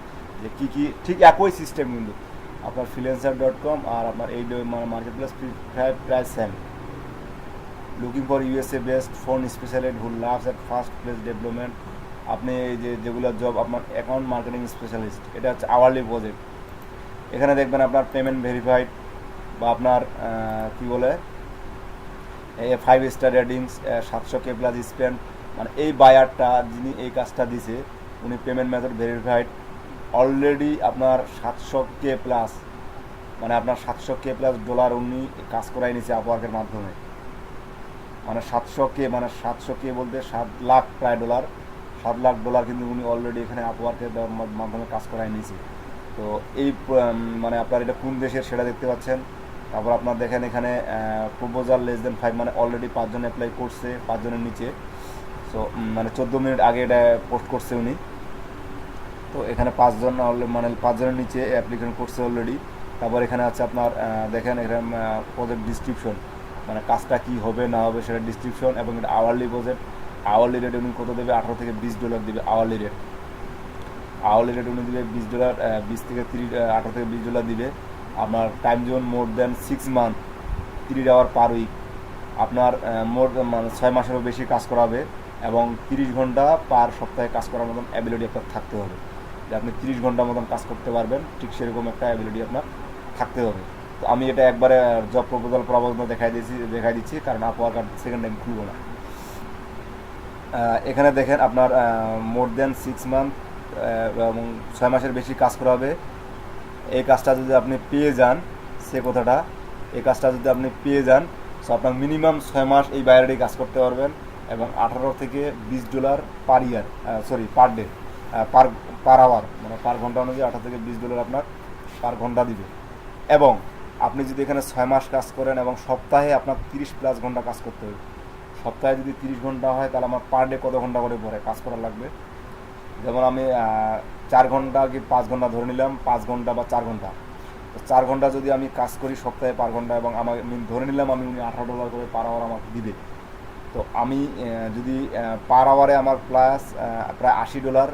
যে কী ঠিক একই সিস্টেম, কিন্তু আপনার freelancer.com আর আপনার এই মার্কেট প্লেস প্রায় same. Looking for USA best phone specialist who loves at fast place development. আপনি এই যে যেগুলো জব আপনার অ্যাকাউন্ট মার্কেটিং স্পেশালিস্ট, এটা হচ্ছে আওয়ারলি প্রজেক্ট। এখানে দেখবেন আপনার পেমেন্ট ভেরিফাইড বা আপনার কি বলে 5 star ratings, 700K plus spend. মানে এই বায়ারটা যিনি এই কাজটা দিছে উনি পেমেন্ট মেথড ভেরিফাইড, অলরেডি আপনার 700K প্লাস, মানে আপনার 700K প্লাস ডলার উনি কাজ করাই নিছে আপওয়ার্কের মাধ্যমে। মানে 700K বলতে 7 লাখ প্রায় ডলার, 7 লাখ ডলার কিন্তু উনি অলরেডি এখানে আপওয়ার্কের মাধ্যমে কাজ করাই নিয়েছে। তো এই মানে আপনার এটা কোন দেশের সেটা দেখতে পাচ্ছেন। তারপর আপনার দেখেন এখানে প্রপোজাল লেস দেন 5, মানে অলরেডি 5 জন অ্যাপ্লাই করছে, 5 জনের নিচে। সো মানে 14 মিনিট আগে এটা পোস্ট করছে উনি। তো এখানে 5 জন মানে 5 জনের নিচে অ্যাপ্লিকেশন করছে অলরেডি। তারপর এখানে আছে আপনার দেখেন এখানে প্রজেক্ট ডিসক্রিপশন, মানে কাজটা কী হবে না হবে সেটা ডিসক্রিপশন, এবং এটা আওয়ারলি প্রজেক্ট। আওয়ারলি রেট উনি কত দেবে, 18 থেকে 20 ডলার দেবে আওয়ারলি রেট। আওয়ারলি রেট উনি দেবে 20 ডলার, 20 থেকে 30, 18 থেকে 20 ডলার দিবে। আপনার টাইম জোন মোর দেন 6 মান্থ, 30 আওয়ার পার উইক। আপনার মানে 6 মাসেরও বেশি কাজ করাবে, এবং 30 ঘন্টা পার সপ্তাহে কাজ করার মতন অ্যাবিলিটি আপনার থাকতে হবে, যে আপনি 30 ঘন্টার মতন কাজ করতে পারবেন, ঠিক সেরকম একটা অ্যাবিলিটি আপনার থাকতে হবে। তো আমি এটা একবারে জব প্রপোজাল প্রবন্ধ দেখাই দিচ্ছি, কারণ আপওয়ার্ক আর সেকেন্ড টাইম খুলব না। এখানে দেখেন আপনার মোর দেন 6 মান্থ এবং 6 মাসের বেশি কাজ করা হবে। এই কাজটা যদি আপনি পেয়ে যান, সে কথাটা, এই কাজটা যদি আপনি পেয়ে যান, সো আপনার মিনিমাম 6 মাস এই বাইরে কাজ করতে পারবেন, এবং 18 থেকে 20 ডলার পার ইয়ার, পার ডে, পার আওয়ার, মানে পার ঘন্টা অনুযায়ী 18 থেকে 20 ডলার আপনার পার ঘন্টা দিবে। এবং আপনি যদি এখানে 6 মাস কাজ করেন এবং সপ্তাহে আপনার 30 প্লাস ঘন্টা কাজ করতে হবে, সপ্তাহে যদি 30 ঘন্টা হয় তাহলে আমার পার ডে কত ঘন্টা করে পরে কাজ করা লাগবে। যেমন আমি 4 ঘন্টা কি 5 ঘন্টা ধরে নিলাম, 5 ঘন্টা বা 4 ঘন্টা, তো 4 ঘন্টা যদি আমি কাজ করি সপ্তাহে পার ঘন্টা, এবং আমাকে ধরে নিলাম আমি উনি 18 ডলার করে পার আওয়ার আমাকে দিবে। তো আমি যদি পার আওয়ারে আমার প্লাস প্রায় 80 ডলার,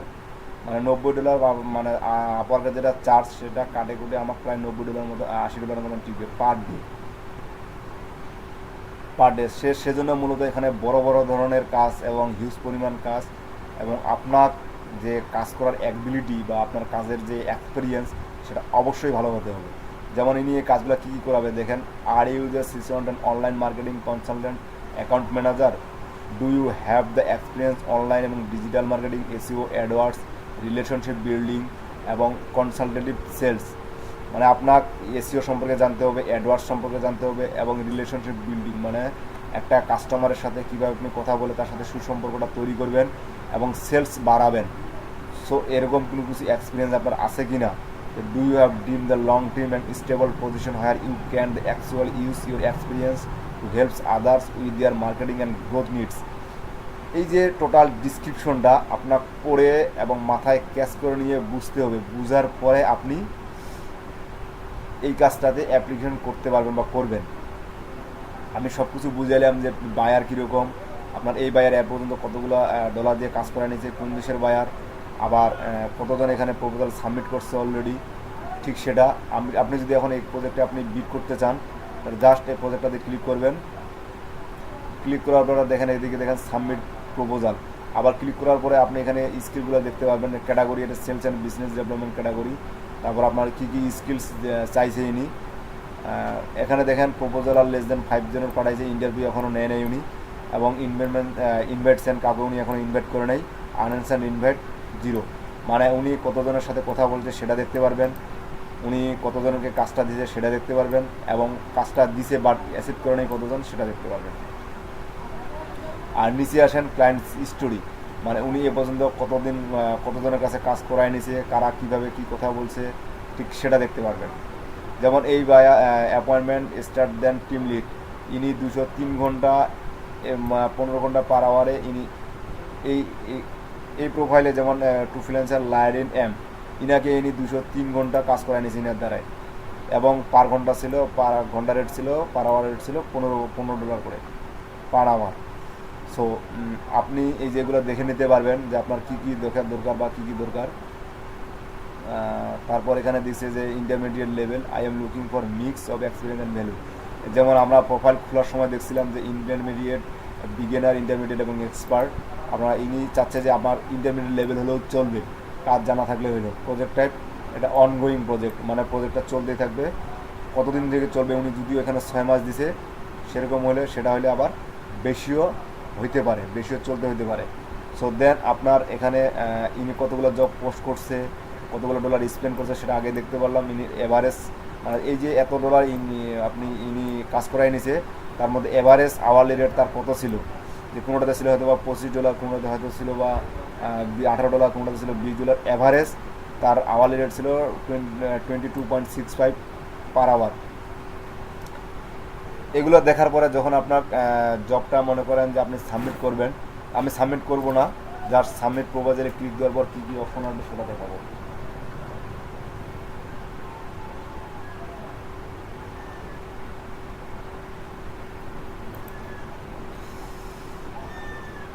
মানে 90 ডলার, মানে আপওয়ার্কের যেটা চার্জ সেটা কাটে কুটে আমার প্রায় 90 ডলার মতো, 80 ডলারের মতন টিকবে পার ডে। সেজন্য মূলত এখানে বড় বড় ধরনের কাজ এবং হিউজ পরিমাণ কাজ, এবং আপনার যে কাজ করার অ্যাবিলিটি বা আপনার কাজের যে এক্সপিরিয়েন্স সেটা অবশ্যই ভালো হতে হবে। যেমন ইনি এই কাজগুলো কী করাবে দেখেন, are you the system online marketing consultant, account manager, do you have the experience online এবং digital marketing, SEO, AdWords, relationship building এবং কনসালটেটিভ সেলস। মানে আপনার SEO সম্পর্কে জানতে হবে, অ্যাডওয়ার্ডস সম্পর্কে জানতে হবে, এবং রিলেশনশিপ বিল্ডিং মানে একটা কাস্টমারের সাথে কীভাবে আপনি কথা বলে তার সাথে সুসম্পর্কটা তৈরি করবেন এবং সেলস বাড়াবেন। সো এরকম কোনো কিছু এক্সপিরিয়েন্স আপনার আছে কি না। Do you have dim the long term and stable position where you can actually use your experience to helps others with their marketing and growth needs. এই যে টোটাল ডিসক্রিপশনটা আপনার পড়ে এবং মাথায় ক্যাচ করে নিয়ে বুঝতে হবে, বুঝার পরে আপনি এই কাজটাতে অ্যাপ্লিকেশন করতে পারবেন বা করবেন। আমি সব কিছু বুঝাইলাম যে বায়ার কীরকম, আপনার এই বায়ার অ্যাপ পর্যন্ত কতগুলো ডলার দিয়ে কাজ করে নিয়েছে, কোন দেশের বায়ার, আবার কতজন এখানে প্রপোজাল সাবমিট করছে অলরেডি, ঠিক সেটা। আপনি যদি এখন এই প্রজেক্টে আপনি বিড করতে চান, তাহলে জাস্ট এই প্রজেক্টটাতে ক্লিক করবেন। ক্লিক করার পরে দেখেন এদিকে দেখেন সাবমিট প্রপোজাল। আবার ক্লিক করার পরে আপনি এখানে স্কিলগুলো দেখতে পারবেন, ক্যাটাগরি, এটা sales and business development category. তারপর আপনার কী কী স্কিলস চাইছে ইনি। এখানে দেখেন প্রপোজাল আর লেস দেন 5 জনের পাঠাইছে, ইন্টারভিউ এখনও নেয় নেই উনি, এবং ইনভাইট সেন্ড কাউকে উনি এখনও ইনভাইট করে নেই, আনএনসেন্ড ইনভাইট 0। মানে উনি কতজনের সাথে কথা বলছে সেটা দেখতে পারবেন, উনি কতজনকে কাজটা দিয়েছে সেটা দেখতে পারবেন, এবং কাজটা দিছে বাট অ্যাকসেপ্ট করে নেই কতজন সেটা দেখতে পারবেন। আর নিচে আসেন ক্লায়েন্টস স্টোরি, মানে উনি এ পর্যন্ত কতজনের কাছে কাজ করায় নিছে, কারা কীভাবে কী কথা বলছে, ঠিক সেটা দেখতে পারবেন। যেমন এই অ্যাপয়েন্টমেন্ট স্টার্ট দেন টিম লিড, ইনি 203 ঘন্টা 15 ঘন্টা পার আওয়ারে ইনি এই প্রোফাইলে, যেমন টু ফ্রিল্যান্সার লাইডেন ইনাকে ইনি 203 ঘন্টা কাজ করায় নিয়েছে ইনার দ্বারাই। এবং পার ঘন্টা ছিল, পার ঘন্টা রেট ছিল, পার আওয়ার রেট ছিল $15 করে পার আওয়ার। সো আপনি এই যেগুলো দেখে নিতে পারবেন যে আপনার কী কী দরকার বা কী কী দরকার। তারপর এখানে দিচ্ছে যে intermediate level, I am looking for mix of experience and value. যেমন আমরা প্রোফাইল খোলার সময় দেখছিলাম যে ইন্টারমিডিয়েট, বিগিনার, ইন্টারমিডিয়েট এবং এক্সপার্ট। আপনারা ইনি চাচ্ছে যে আমার ইন্টারমিডিয়েট লেভেল হলেও চলবে, কাজ জানা থাকলে হইলো। প্রজেক্ট টাইপ এটা অনগোয়িং প্রজেক্ট, মানে প্রজেক্টটা চলতেই থাকবে। কতদিন থেকে চলবে উনি যদিও এখানে 6 মাস দিছে, সেরকম হলে সেটা হলে আবার বেশিও হইতে পারে, বেশিও চলতে হইতে পারে। সো দেন আপনার এখানে ইনি কতগুলো জব পোস্ট করছে, কতগুলো ডলার স্পেন্ড করছে সেটা আগে দেখতে পারলাম। ইনি এভারেজ, মানে এই যে এত ডলার ইনি কাজ করাই নিছে, তার মধ্যে এভারেজ আওয়ারলি রেট তার কত ছিল, যে কোনোটাতে ছিল হয়তো বা $25, কোনোটাতে হয়তো ছিল বা $18, কোনোটাতে ছিল $20। এভারেজ তার আওয়ারলি রেট ছিল 22.65 পার আওয়ার। এগুলো দেখার পরে যখন আপনার জবটা মনে করেন যে আপনি সাবমিট করবেন, আমি সাবমিট করব না, জাস্ট সাবমিট প্রপোজালে ক্লিক দেওয়ার পর কী কী অপশন আসবে সেটা দেখাবো।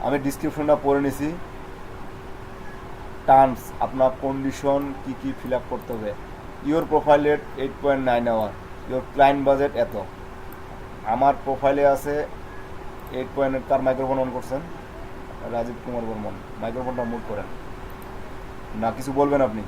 আমি ডিসক্রিপশনটা পড়ে নিছি। টার্মস, আপনার কন্ডিশন কী কী ফিল আপ করতে হবে। Your profile rate 8.9 hour, your client budget এত। আমার প্রোফাইলে আছে 8.8। কার মাইক্রোফোন অন করছেন? রাজীব কুমার বর্মন। মাইক্রোফোনটা মুভ করেন না, কিছু বলবেন আপনি?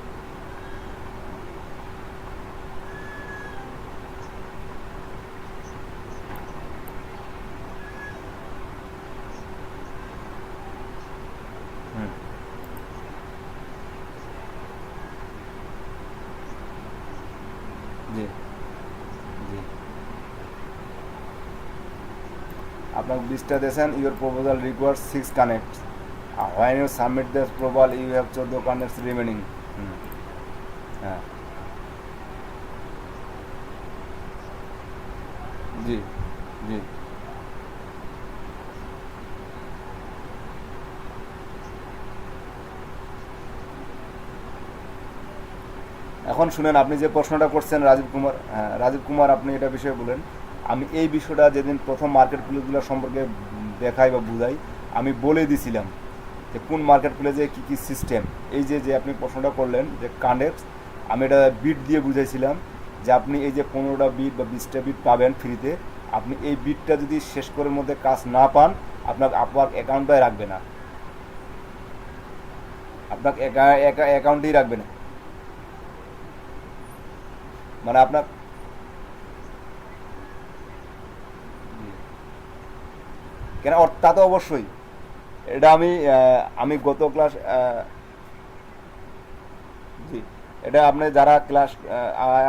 হুম, জি জি। আপনাকে 20টা দিয়েছেন। Your proposal requires 6 connect, when you submit the proposal you have 14 connects remaining. হুম, হ্যাঁ, জি জি। এখন শুনেন, আপনি যে প্রশ্নটা করছেন রাজীব কুমার, হ্যাঁ রাজীব কুমার, আপনি এটা বিষয়ে বলেন। আমি এই বিষয়টা যেদিন প্রথম মার্কেট প্লেসগুলো সম্পর্কে দেখাই বা বুঝাই, আমি বলে দিছিলাম যে কোন মার্কেট প্লেসে কী কী সিস্টেম। এই যে যে আপনি প্রশ্নটা করলেন যে কানেক্ট, আমি এটা বিট দিয়ে বুঝাইছিলাম যে আপনি এই যে 15টা বিট বা 20টা বিট পাবেন ফ্রিতে, আপনি এই বিটটা যদি শেষ করার মধ্যে কাজ না পান, আপনার আপওয়ার্ক অ্যাকাউন্টটাই রাখবে না, আপনার অ্যাকাউন্টেই রাখবে না, মানে আপনার। কেন তা তো অবশ্যই। এটা আমি গত ক্লাস, জি, এটা আপনি যারা ক্লাস,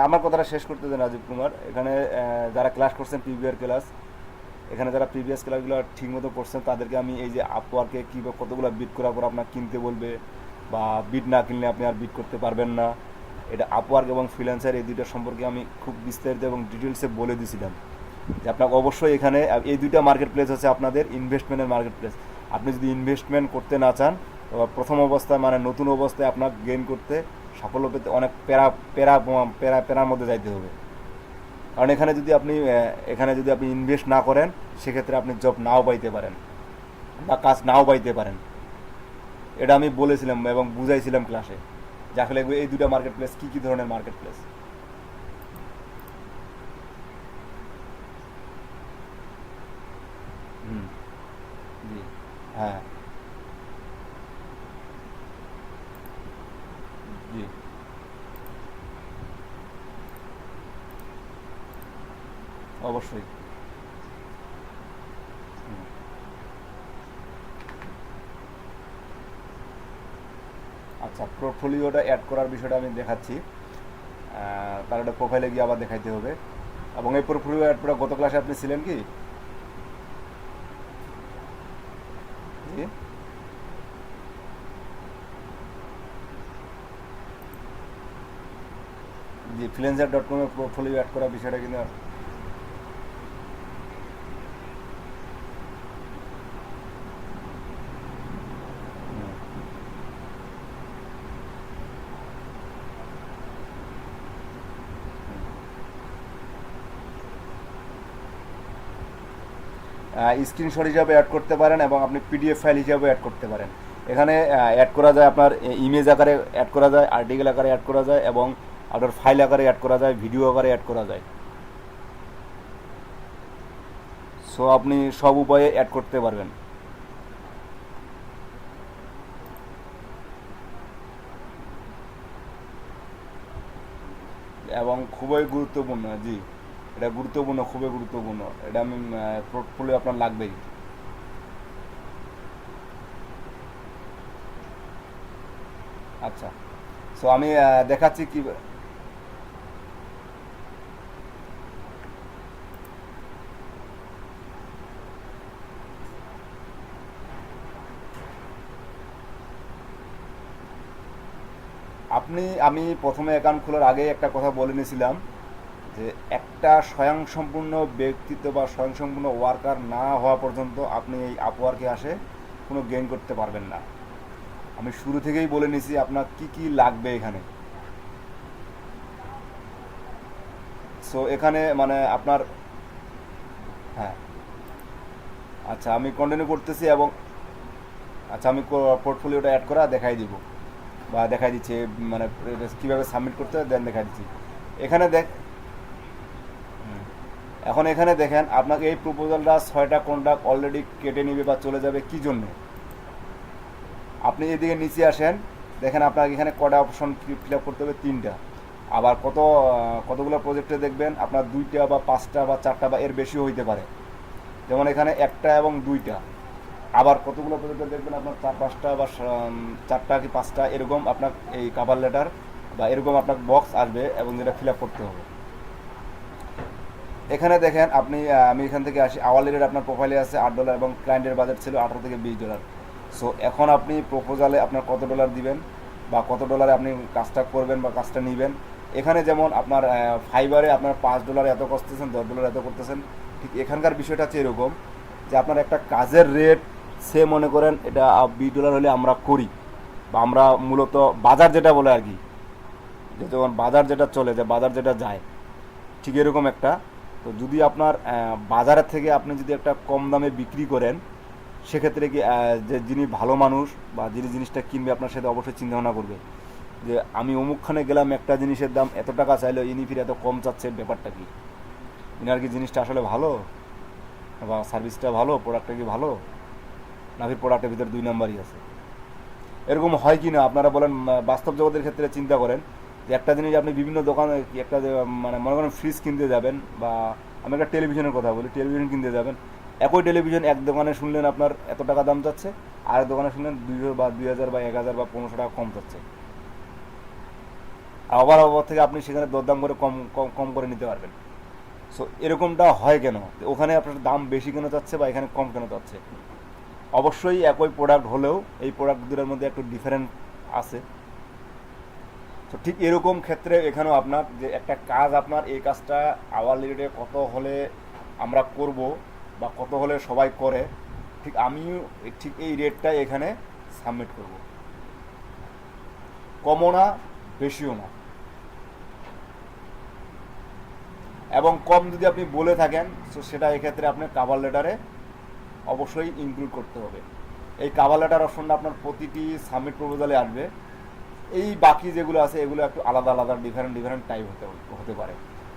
আমার কথাটা শেষ করতে দেন রাজীব কুমার। এখানে যারা ক্লাস করছেন প্রিভিয়াস ক্লাস, এখানে যারা প্রিভিয়াস ক্লাসগুলো ঠিকমতো করছেন তাদেরকে আমি এই যে আপওয়ার্কে কী কতগুলো বিট করার পর আপনার কিনতে বলবে, বা বিট না কিনলে আপনি আর বিট করতে পারবেন না, এটা আপওয়ার্ক এবং ফ্রিল্যান্সার এই দুইটার সম্পর্কে আমি খুব বিস্তারিত এবং ডিটেলসে বলে দিয়েছিলাম যে আপনাকে অবশ্যই এখানে এই দুইটা মার্কেট প্লেস হচ্ছে আপনাদের ইনভেস্টমেন্টের মার্কেট প্লেস। আপনি যদি ইনভেস্টমেন্ট করতে না চান, প্রথম অবস্থায় মানে নতুন অবস্থায় আপনার গেইন করতে, সাফল্য পেতে অনেক প্যারা প্যারা প্যারা প্যারার মধ্যে যাইতে হবে। কারণ এখানে যদি আপনি ইনভেস্ট না করেন, সেক্ষেত্রে আপনি জব নাও পাইতে পারেন বা কাজ নাও পাইতে পারেন। এটা আমি বলেছিলাম এবং বুঝাইছিলাম ক্লাসে যে আসলে এই দুটা মার্কেট প্লেস কী কী ধরনের মার্কেট প্লেস। হুম, জি, হ্যাঁ, জি, অবশ্যই। হুম, আচ্ছা, পোর্টফোলিওটা অ্যাড করার বিষয়টা আমি দেখাচ্ছি। তার একটা প্রোফাইলে গিয়ে আবার দেখাইতে হবে। এবং এই পোর্টফোলিও অ্যাড করা গত ক্লাসে আপনি ছিলেন কি? জি জি, ফ্রিল্যান্সার.com-এ পোর্টফোলিও অ্যাড করার বিষয়টা কিন্তু। হুম, স্ক্রিনশট হিসাবে অ্যাড করতে পারেন এবং আপনি পিডিএফ ফাইল হিসাবে অ্যাড করতে পারেন। এখানে অ্যাড করা যায় আপনার ইমেজ আকারে অ্যাড করা যায়, আর্টিকেল আকারে অ্যাড করা যায় এবং আপনার ফাইল আকারে অ্যাড করা যায়, ভিডিও আকারে অ্যাড করা যায়। সো আপনি সব উপায়ে অ্যাড করতে পারবেন। এবং খুবই গুরুত্বপূর্ণ, জি এটা গুরুত্বপূর্ণ, খুবই গুরুত্বপূর্ণ, এটা আমি পোর্টফোলিও আপনার লাগবেই। আচ্ছা, সো আমি দেখাচ্ছি কি আমি প্রথমে অ্যাকাউন্ট খোলার আগে একটা কথা বলে নিয়েছিলাম যে একটা স্বয়ংসম্পূর্ণ ব্যক্তিত্ব বা স্বয়ংসম্পূর্ণ ওয়ার্কার না হওয়া পর্যন্ত আপনি এই আপওয়ার্কে আসে কোনো গেইন করতে পারবেন না। আমি শুরু থেকেই বলে নিয়েছি আপনার কি কি লাগবে এখানে। সো এখানে মানে আপনার, হ্যাঁ আচ্ছা আমি কন্টিনিউ করতেছি এবং আচ্ছা আমি পোর্টফোলিওটা অ্যাড করা দেখাই দিব বা দেখাই দিচ্ছি, মানে কীভাবে সাবমিট করতে হয় দেন দেখাই দিচ্ছি। এখানে এখন এখানে দেখেন আপনাকে এই প্রপোজালটা 6টা কন্ট্রাক্ট অলরেডি কেটে নিবে বা চলে যাবে কি জন্য। আপনি এদিকে নিচে আসেন, দেখেন আপনাকে এখানে কটা অপশন ফিল আপ করতে হবে, 3টা। আবার কতগুলো প্রজেক্টে দেখবেন আপনার 2টা বা 5টা বা 4টা বা এর বেশিও হইতে পারে। যেমন এখানে 1টা এবং 2টা। আবার কতগুলো প্রজেক্টে দেখবেন আপনার 4-5টা বা 4টা কি 5টা এরকম আপনার এই কভার লেটার বা এরকম আপনার বক্স আসবে এবং যেটা ফিল আপ করতে হবে। এখানে দেখেন আমি এখান থেকে আসি, আওয়ারলি রেট আপনার প্রোফাইলে আছে $8 এবং ক্লায়েন্টের বাজেট ছিল $18 থেকে $20। সো এখন আপনি প্রপোজালে আপনার কত ডলার দিবেন বা কত ডলারে আপনি কাজটা করবেন বা কাজটা নেবেন। এখানে যেমন আপনার ফাইবারে আপনার $5 এত করতেছেন, $10 এত করতেছেন, ঠিক এখানকার বিষয়টা হচ্ছে এরকম যে আপনার একটা কাজের রেট সে মনে করেন এটা $20 হলে আমরা করি বা আমরা মূলত বাজার যেটা বলে আর কি, যে যেমন বাজার যেটা চলে, যে বাজার যেটা যায়, ঠিক এরকম একটা। তো যদি আপনার বাজারের থেকে আপনি যদি একটা কম দামে বিক্রি করেন, সেক্ষেত্রে কি যে যিনি ভালো মানুষ বা যিনি জিনিসটা কিনবে আপনার সাথে অবশ্যই চিন্তাভাবনা করবে যে আমি অমুকখানে গেলাম একটা জিনিসের দাম এত টাকা চাইলো, ইনি ফিরে এত কম চাচ্ছে, ব্যাপারটা কি, ইনার কি জিনিসটা আসলে ভালো বা সার্ভিসটা ভালো, প্রোডাক্টটা কি ভালো, নাকি প্রোডাক্টের ভিতরে 2 নাম্বারই আছে। এরকম হয় কি না আপনারা বলেন, বাস্তব জগতের ক্ষেত্রে চিন্তা করেন যে একটা জিনিস আপনি বিভিন্ন দোকানে একটা মানে মনে করেন ফ্রিজ কিনতে যাবেন বা আমি একটা টেলিভিশনের কথা বলি, টেলিভিশন কিনতে যাবেন, একই টেলিভিশন এক দোকানে শুনলেন আপনার এত টাকা দাম যাচ্ছে, আর এক দোকানে শুনলেন 200 বা 2000 বা 1000 বা 1500 টাকা কম যাচ্ছে। আবার থেকে আপনি সেখানে দরদাম করে কম কম কম করে নিতে পারবেন। সো এরকমটা হয় কেন, ওখানে আপনার দাম বেশি কেন যাচ্ছে বা এখানে কম কেন যাচ্ছে? অবশ্যই একই প্রোডাক্ট হলেও এই প্রোডাক্ট দুটোর মধ্যে একটু ডিফারেন্ট আছে। তো ঠিক এরকম ক্ষেত্রে এখানেও আপনার যে একটা কাজ, আপনার এই কাজটা আওয়ারলি রেটে কত হলে আমরা করব বা কত হলে সবাই করে, ঠিক আমিও ঠিক এই রেটটাই এখানে সাবমিট করব, কমও না বেশিও না। এবং কম যদি আপনি বলে থাকেন তো সেটা এক্ষেত্রে আপনি কাভার লেটারে অবশ্যই ইনক্লুড করতে হবে। এই কাভার লেটার অপশনটা আপনার প্রতিটি সাবমিট প্রপোজালে আসবে। এই বাকি যেগুলো আছে এগুলো একটু আলাদা আলাদা ডিফারেন্ট টাইপ হতে পারে।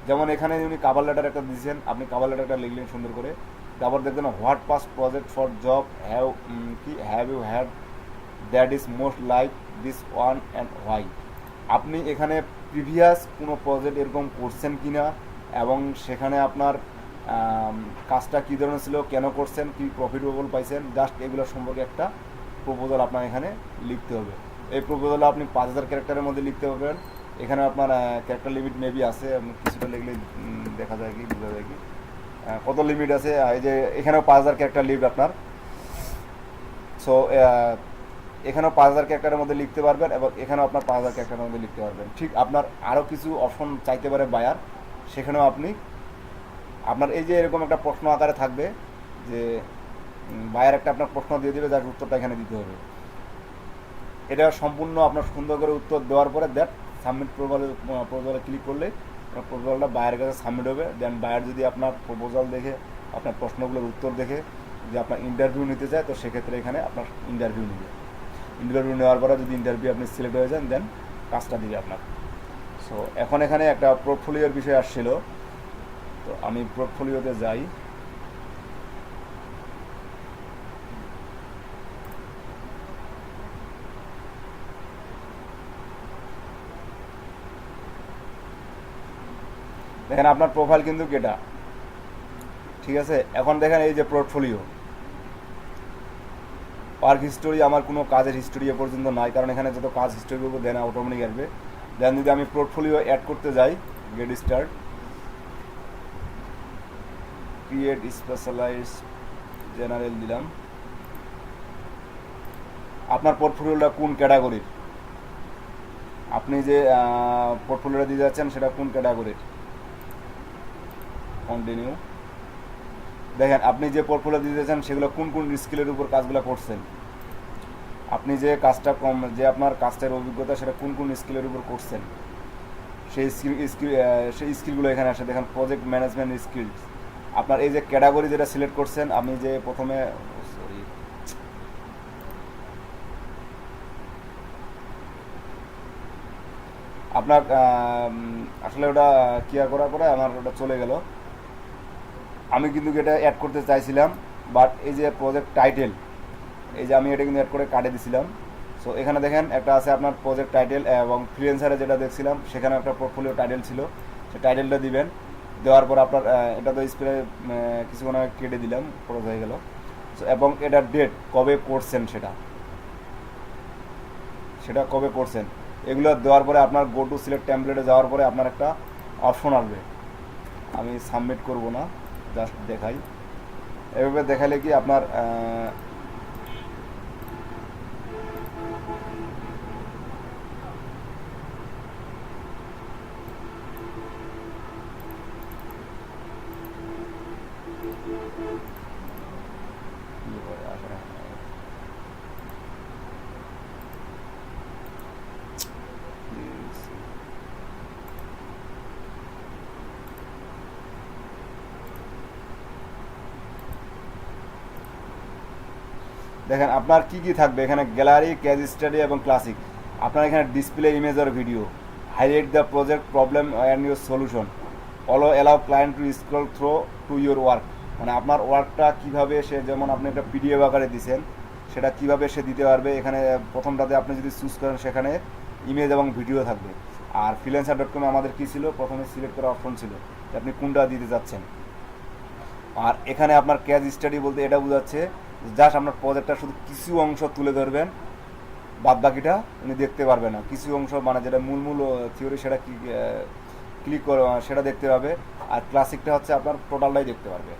যেমন এখানে উনি কাভার লেটার একটা দিয়েছেন, আপনি কাভার লেটারটা লিখলেন সুন্দর করে, তারপর দেখবেন what past project for job have you had that is most like this one and why. আপনি এখানে প্রিভিয়াস কোনো প্রজেক্ট এরকম করছেন কি না এবং সেখানে আপনার কাজটা কী ধরনের ছিল, কেন করছেন, কী প্রফিটেবল পাইছেন, জাস্ট এগুলো সম্পর্কে একটা প্রপোজাল আপনার এখানে লিখতে হবে। এই প্রপোজালে আপনি 5000 ক্যারেক্টারের মধ্যে লিখতে পারবেন। এখানে আপনার ক্যারেক্টার লিমিট মেবি আছে, আপনি কিছুটা লিখলে দেখা যায় কি, বোঝা যায় কি কত লিমিট আছে। এই যে এখানেও 5000 ক্যারেক্টার লিমিট আপনার। সো এখানেও 5000 ক্যারেক্টারের মধ্যে লিখতে পারবেন এবং এখানেও আপনার 5000 ক্যারেক্টারের মধ্যে লিখতে পারবেন। ঠিক আপনার আরও কিছু অপশন চাইতে পারে বায়ার, সেখানেও আপনি আপনার এই যে এরকম একটা প্রশ্ন আকারে থাকবে যে বায়ার একটা আপনার প্রশ্ন দিয়ে দেবে, যার উত্তরটা এখানে দিতে হবে। এটা সম্পূর্ণ আপনার সুন্দর করে উত্তর দেওয়ার পরে দ্যাট সাবমিট প্রপোজালে ক্লিক করলে প্রপোজালটা বায়ারের কাছে সাবমিট হবে। দেন বায়ার যদি আপনার প্রপোজাল দেখে আপনার প্রশ্নগুলোর উত্তর দেখে যদি আপনার ইন্টারভিউ নিতে চায় তো সেক্ষেত্রে এখানে আপনার ইন্টারভিউ নেবে। ইন্টারভিউ নেওয়ার পরে যদি ইন্টারভিউ আপনি সিলেক্ট হয়ে যান দেন কাজটা দিবে আপনার। সো এখন এখানে একটা পোর্টফোলিওর বিষয় আসছিল, তো আমি পোর্টফোলিওতে যাই। দেখেন আপনার প্রোফাইল কিন্তু এটা ঠিক আছে। এখন দেখেন এই যে পোর্টফোলিও ওয়ার্ক হিস্টোরি, আমার কোনো কাজের হিস্টোরি এ পর্যন্ত নাই, কারণ এখানে যত কাজ হিস্টোরি করবো দেন অটোমেটিক আসবে। দেন যদি আমি পোর্টফোলিও অ্যাড করতে যাই, get start, create specialise general দিলাম। আপনার পোর্টফোলিওটা কোন ক্যাটাগরির, আপনি যে পোর্টফোলিওটা দিয়ে যাচ্ছেন সেটা কোন ক্যাটাগরির, কন্টিনিউ। দেখেন আপনি যে পোর্টফোলিও দিতে চান সেগুলো কোন কোন স্কিলের উপর কাজগুলো করছেন, আপনি যে কাজটা যে আপনার কাজটার অভিজ্ঞতা সেটা কোন কোন স্কিলের উপর করছেন সেই স্কিলগুলো এখানে আসে। দেখেন প্রজেক্ট ম্যানেজমেন্ট স্কিলস, আপনার এই যে ক্যাটাগরি যেটা সিলেক্ট করছেন, আমি যে প্রথমে সরি আপনার আসলে ওটা ক্লিয়ার করার পরে আমার ওটা চলে গেল। আমি কিন্তু এটা অ্যাড করতে চাইছিলাম, বাট এই যে প্রজেক্ট টাইটেল, এই যে আমি এটা কিন্তু অ্যাড করে কাটে দিছিলাম। সো এখানে দেখেন একটা আছে আপনার প্রজেক্ট টাইটেল, এবং ফ্রিল্যান্সারে যেটা দেখছিলাম সেখানে একটা পোর্টফোলিও টাইটেল ছিল, সেই টাইটেলটা দিবেন। দেওয়ার পর আপনার এটা তো স্প্রে কিছুক্ষণ আগে কেটে দিলাম, খরচ হয়ে গেল। সো এবং এটার ডেট কবে করছেন সেটা কবে করছেন, এগুলো দেওয়ার পরে আপনার গো টু সিলেক্ট টেমপ্লেটে যাওয়ার পরে আপনার একটা অপশন আসবে। আমি সাবমিট করব না, জাস্ট দেখাই। এভাবে দেখালে কি আপনার দেখেন আপনার কি কি থাকবে এখানে, গ্যালারি, কেস স্টাডি এবং ক্লাসিক। আপনার এখানে ডিসপ্লে ইমেজ আর video, highlight the project problem and your solution, allow client to scroll through to your work. মানে আপনার ওয়ার্কটা কীভাবে সে, যেমন আপনি একটা পিডিএফ আকারে দিচ্ছেন সেটা কীভাবে সে দিতে পারবে। এখানে প্রথমটাতে আপনি যদি চুজ করেন সেখানে ইমেজ এবং ভিডিও থাকবে। আর freelancer.com-এ আমাদের কী ছিল, প্রথমে সিলেক্ট করা অপশন ছিল যে আপনি কোনটা দিতে যাচ্ছেন। আর এখানে আপনার কেস স্টাডি বলতে এটা বোঝাচ্ছে জাস্ট আপনার প্রজেক্টটা শুধু কিছু অংশ তুলে ধরবেন, বাদ বাকিটা উনি দেখতে পারবে না। কিছু অংশ মানে যেটা মূল থিওরি সেটা ক্লিক করে সেটা দেখতে পাবে। আর ক্লাসিকটা হচ্ছে আপনার টোটালটাই দেখতে পারবে।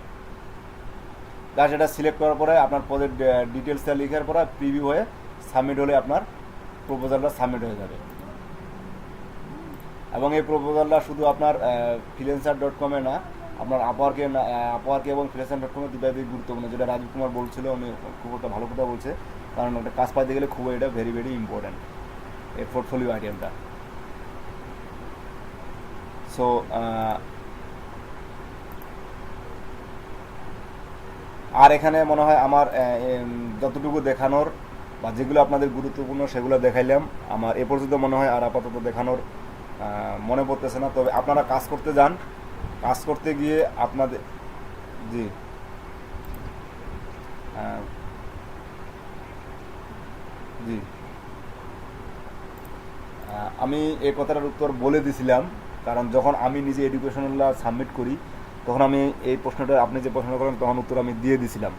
জাস্ট এটা সিলেক্ট করার পরে আপনার প্রজেক্ট ডিটেলসটা লিখার পরে প্রিভিউ হয়ে সাবমিট হলে আপনার প্রপোজালটা সাবমিট হয়ে যাবে। এবং এই প্রপোজালটা শুধু আপনার freelancer.com-এ না, আপনার আপওয়ার্কে এবং freelancer.com-এ দুটাই গুরুত্বপূর্ণ। যেটা রাজীব কুমার বলছিল, উনি খুব একটা ভালো কথা বলছে, কারণ একটা কাজ পাইতে গেলে খুব এটা ভেরি ভেরি ইম্পর্ট্যান্ট এই পোর্টফোলিও আইটেমটা। সো আর এখানে মনে হয় আমার যতটুকু দেখানোর বা যেগুলো আপনাদের গুরুত্বপূর্ণ সেগুলো দেখাইলাম। আমার এ পর্যন্ত মনে হয় আর আপাতত দেখানোর মনে পড়তেছে না। তবে আপনারা কাজ করতে যান, কাজ করতে গিয়ে আপনাদের জি জি আমি এই কথাটার উত্তর বলে দিছিলাম, কারণ যখন আমি নিজে এডুকেশনাল সাবমিট করি তখন আমি এই প্রশ্নটা, আপনি যে প্রশ্নটা করেন তখন উত্তর আমি দিয়ে দিছিলাম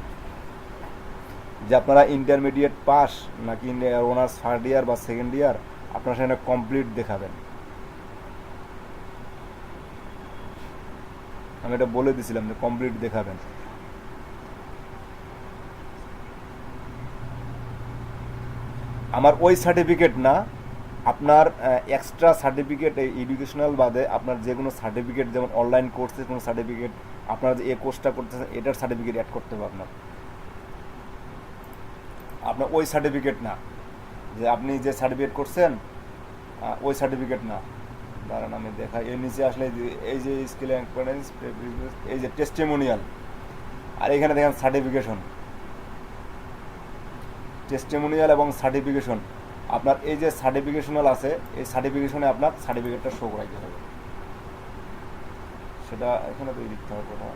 যে আপনারা ইন্টারমিডিয়েট পাস নাকি অনার্স ফার্স্ট ইয়ার বা সেকেন্ড ইয়ার, আপনারা সেখানে কমপ্লিট দেখাবেন। আমি এটা বলে দিছিলাম যে কমপ্লিট দেখাবেন। আমার ওই সার্টিফিকেট না, আপনার এক্সট্রা সার্টিফিকেট, এই এডুকেশনাল বাদে আপনার যে কোনো সার্টিফিকেট, যেমন অনলাইন কোর্সের কোনো সার্টিফিকেট, আপনার যে এই কোর্সটা করতেছেন এটার সার্টিফিকেট অ্যাড করতে হবে আপনার ওই সার্টিফিকেট না, যে আপনি যে সার্টিফিকেট করছেন ওই সার্টিফিকেট না। দাঁড়ান আমি দেখাই, এর নিচে আসলে এই যে স্কিল এক্সপিরিয়েন্স, এই যে টেস্টিমোনিয়াল, আর এখানে দেখেন সার্টিফিকেশন, টেস্টিমোনিয়াল এবং সার্টিফিকেশন। আপনার এই যে সার্টিফিকেশনাল আছে, এই সার্টিফিকেশনে আপনার সার্টিফিকেটটা শো করাইতে হবে, সেটা এখানে তো লিখতে হবে না।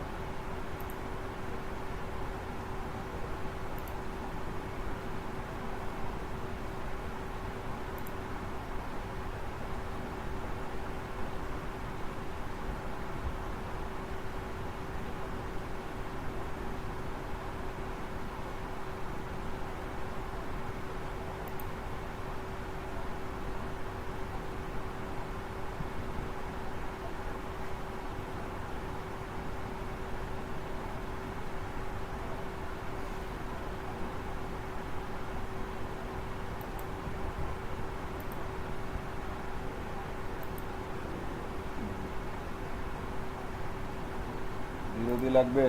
বিরোধী লাগবে,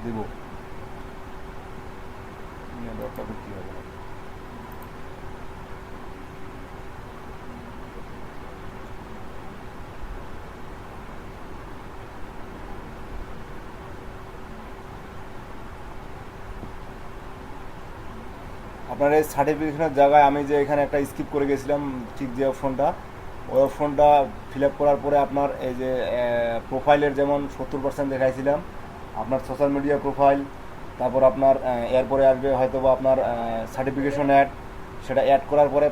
দিব, দরকার কি হবে না। আপনার এই সার্টিফিকেশনের জায়গায় আমি যে এখানে একটা স্কিপ করে গেছিলাম, ঠিক যে অপশনটা, ওই অপশনটা ফিল আপ করার পরে আপনার এই যে প্রোফাইলের যেমন 70% দেখাইছিলাম, আপনার সোশ্যাল মিডিয়া প্রোফাইল, তারপর আপনার এরপরে আসবে হয়তো বা আপনার সার্টিফিকেশন অ্যাড, সেটা অ্যাড করার পরে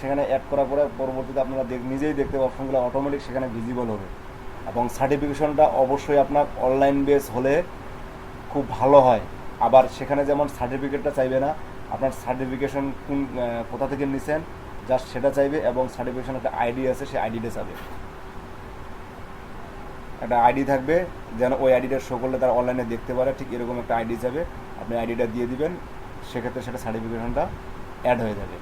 সেখানে অ্যাড করার পরে পরবর্তীতে আপনারা নিজেই দেখতে অপশনগুলো অটোমেটিক সেখানে ভিজিবল হবে। এবং সার্টিফিকেশনটা অবশ্যই আপনার অনলাইন বেস হলে খুব ভালো হয়। আবার সেখানে যেমন সার্টিফিকেটটা চাইবে না, আপনার সার্টিফিকেশন কোথা থেকে নিছেন জাস্ট সেটা চাইবে, এবং সার্টিফিকেশন একটা আইডি আছে, সেই আইডিটা চাবে, একটা আইডি থাকবে যেন ওই আইডিটা শো করলে তারা অনলাইনে দেখতে পারে, ঠিক এরকম একটা আইডি চাবে, আপনি আইডিটা দিয়ে দিবেন, সেক্ষেত্রে সেটা সার্টিফিকেশনটা অ্যাড হয়ে যাবে।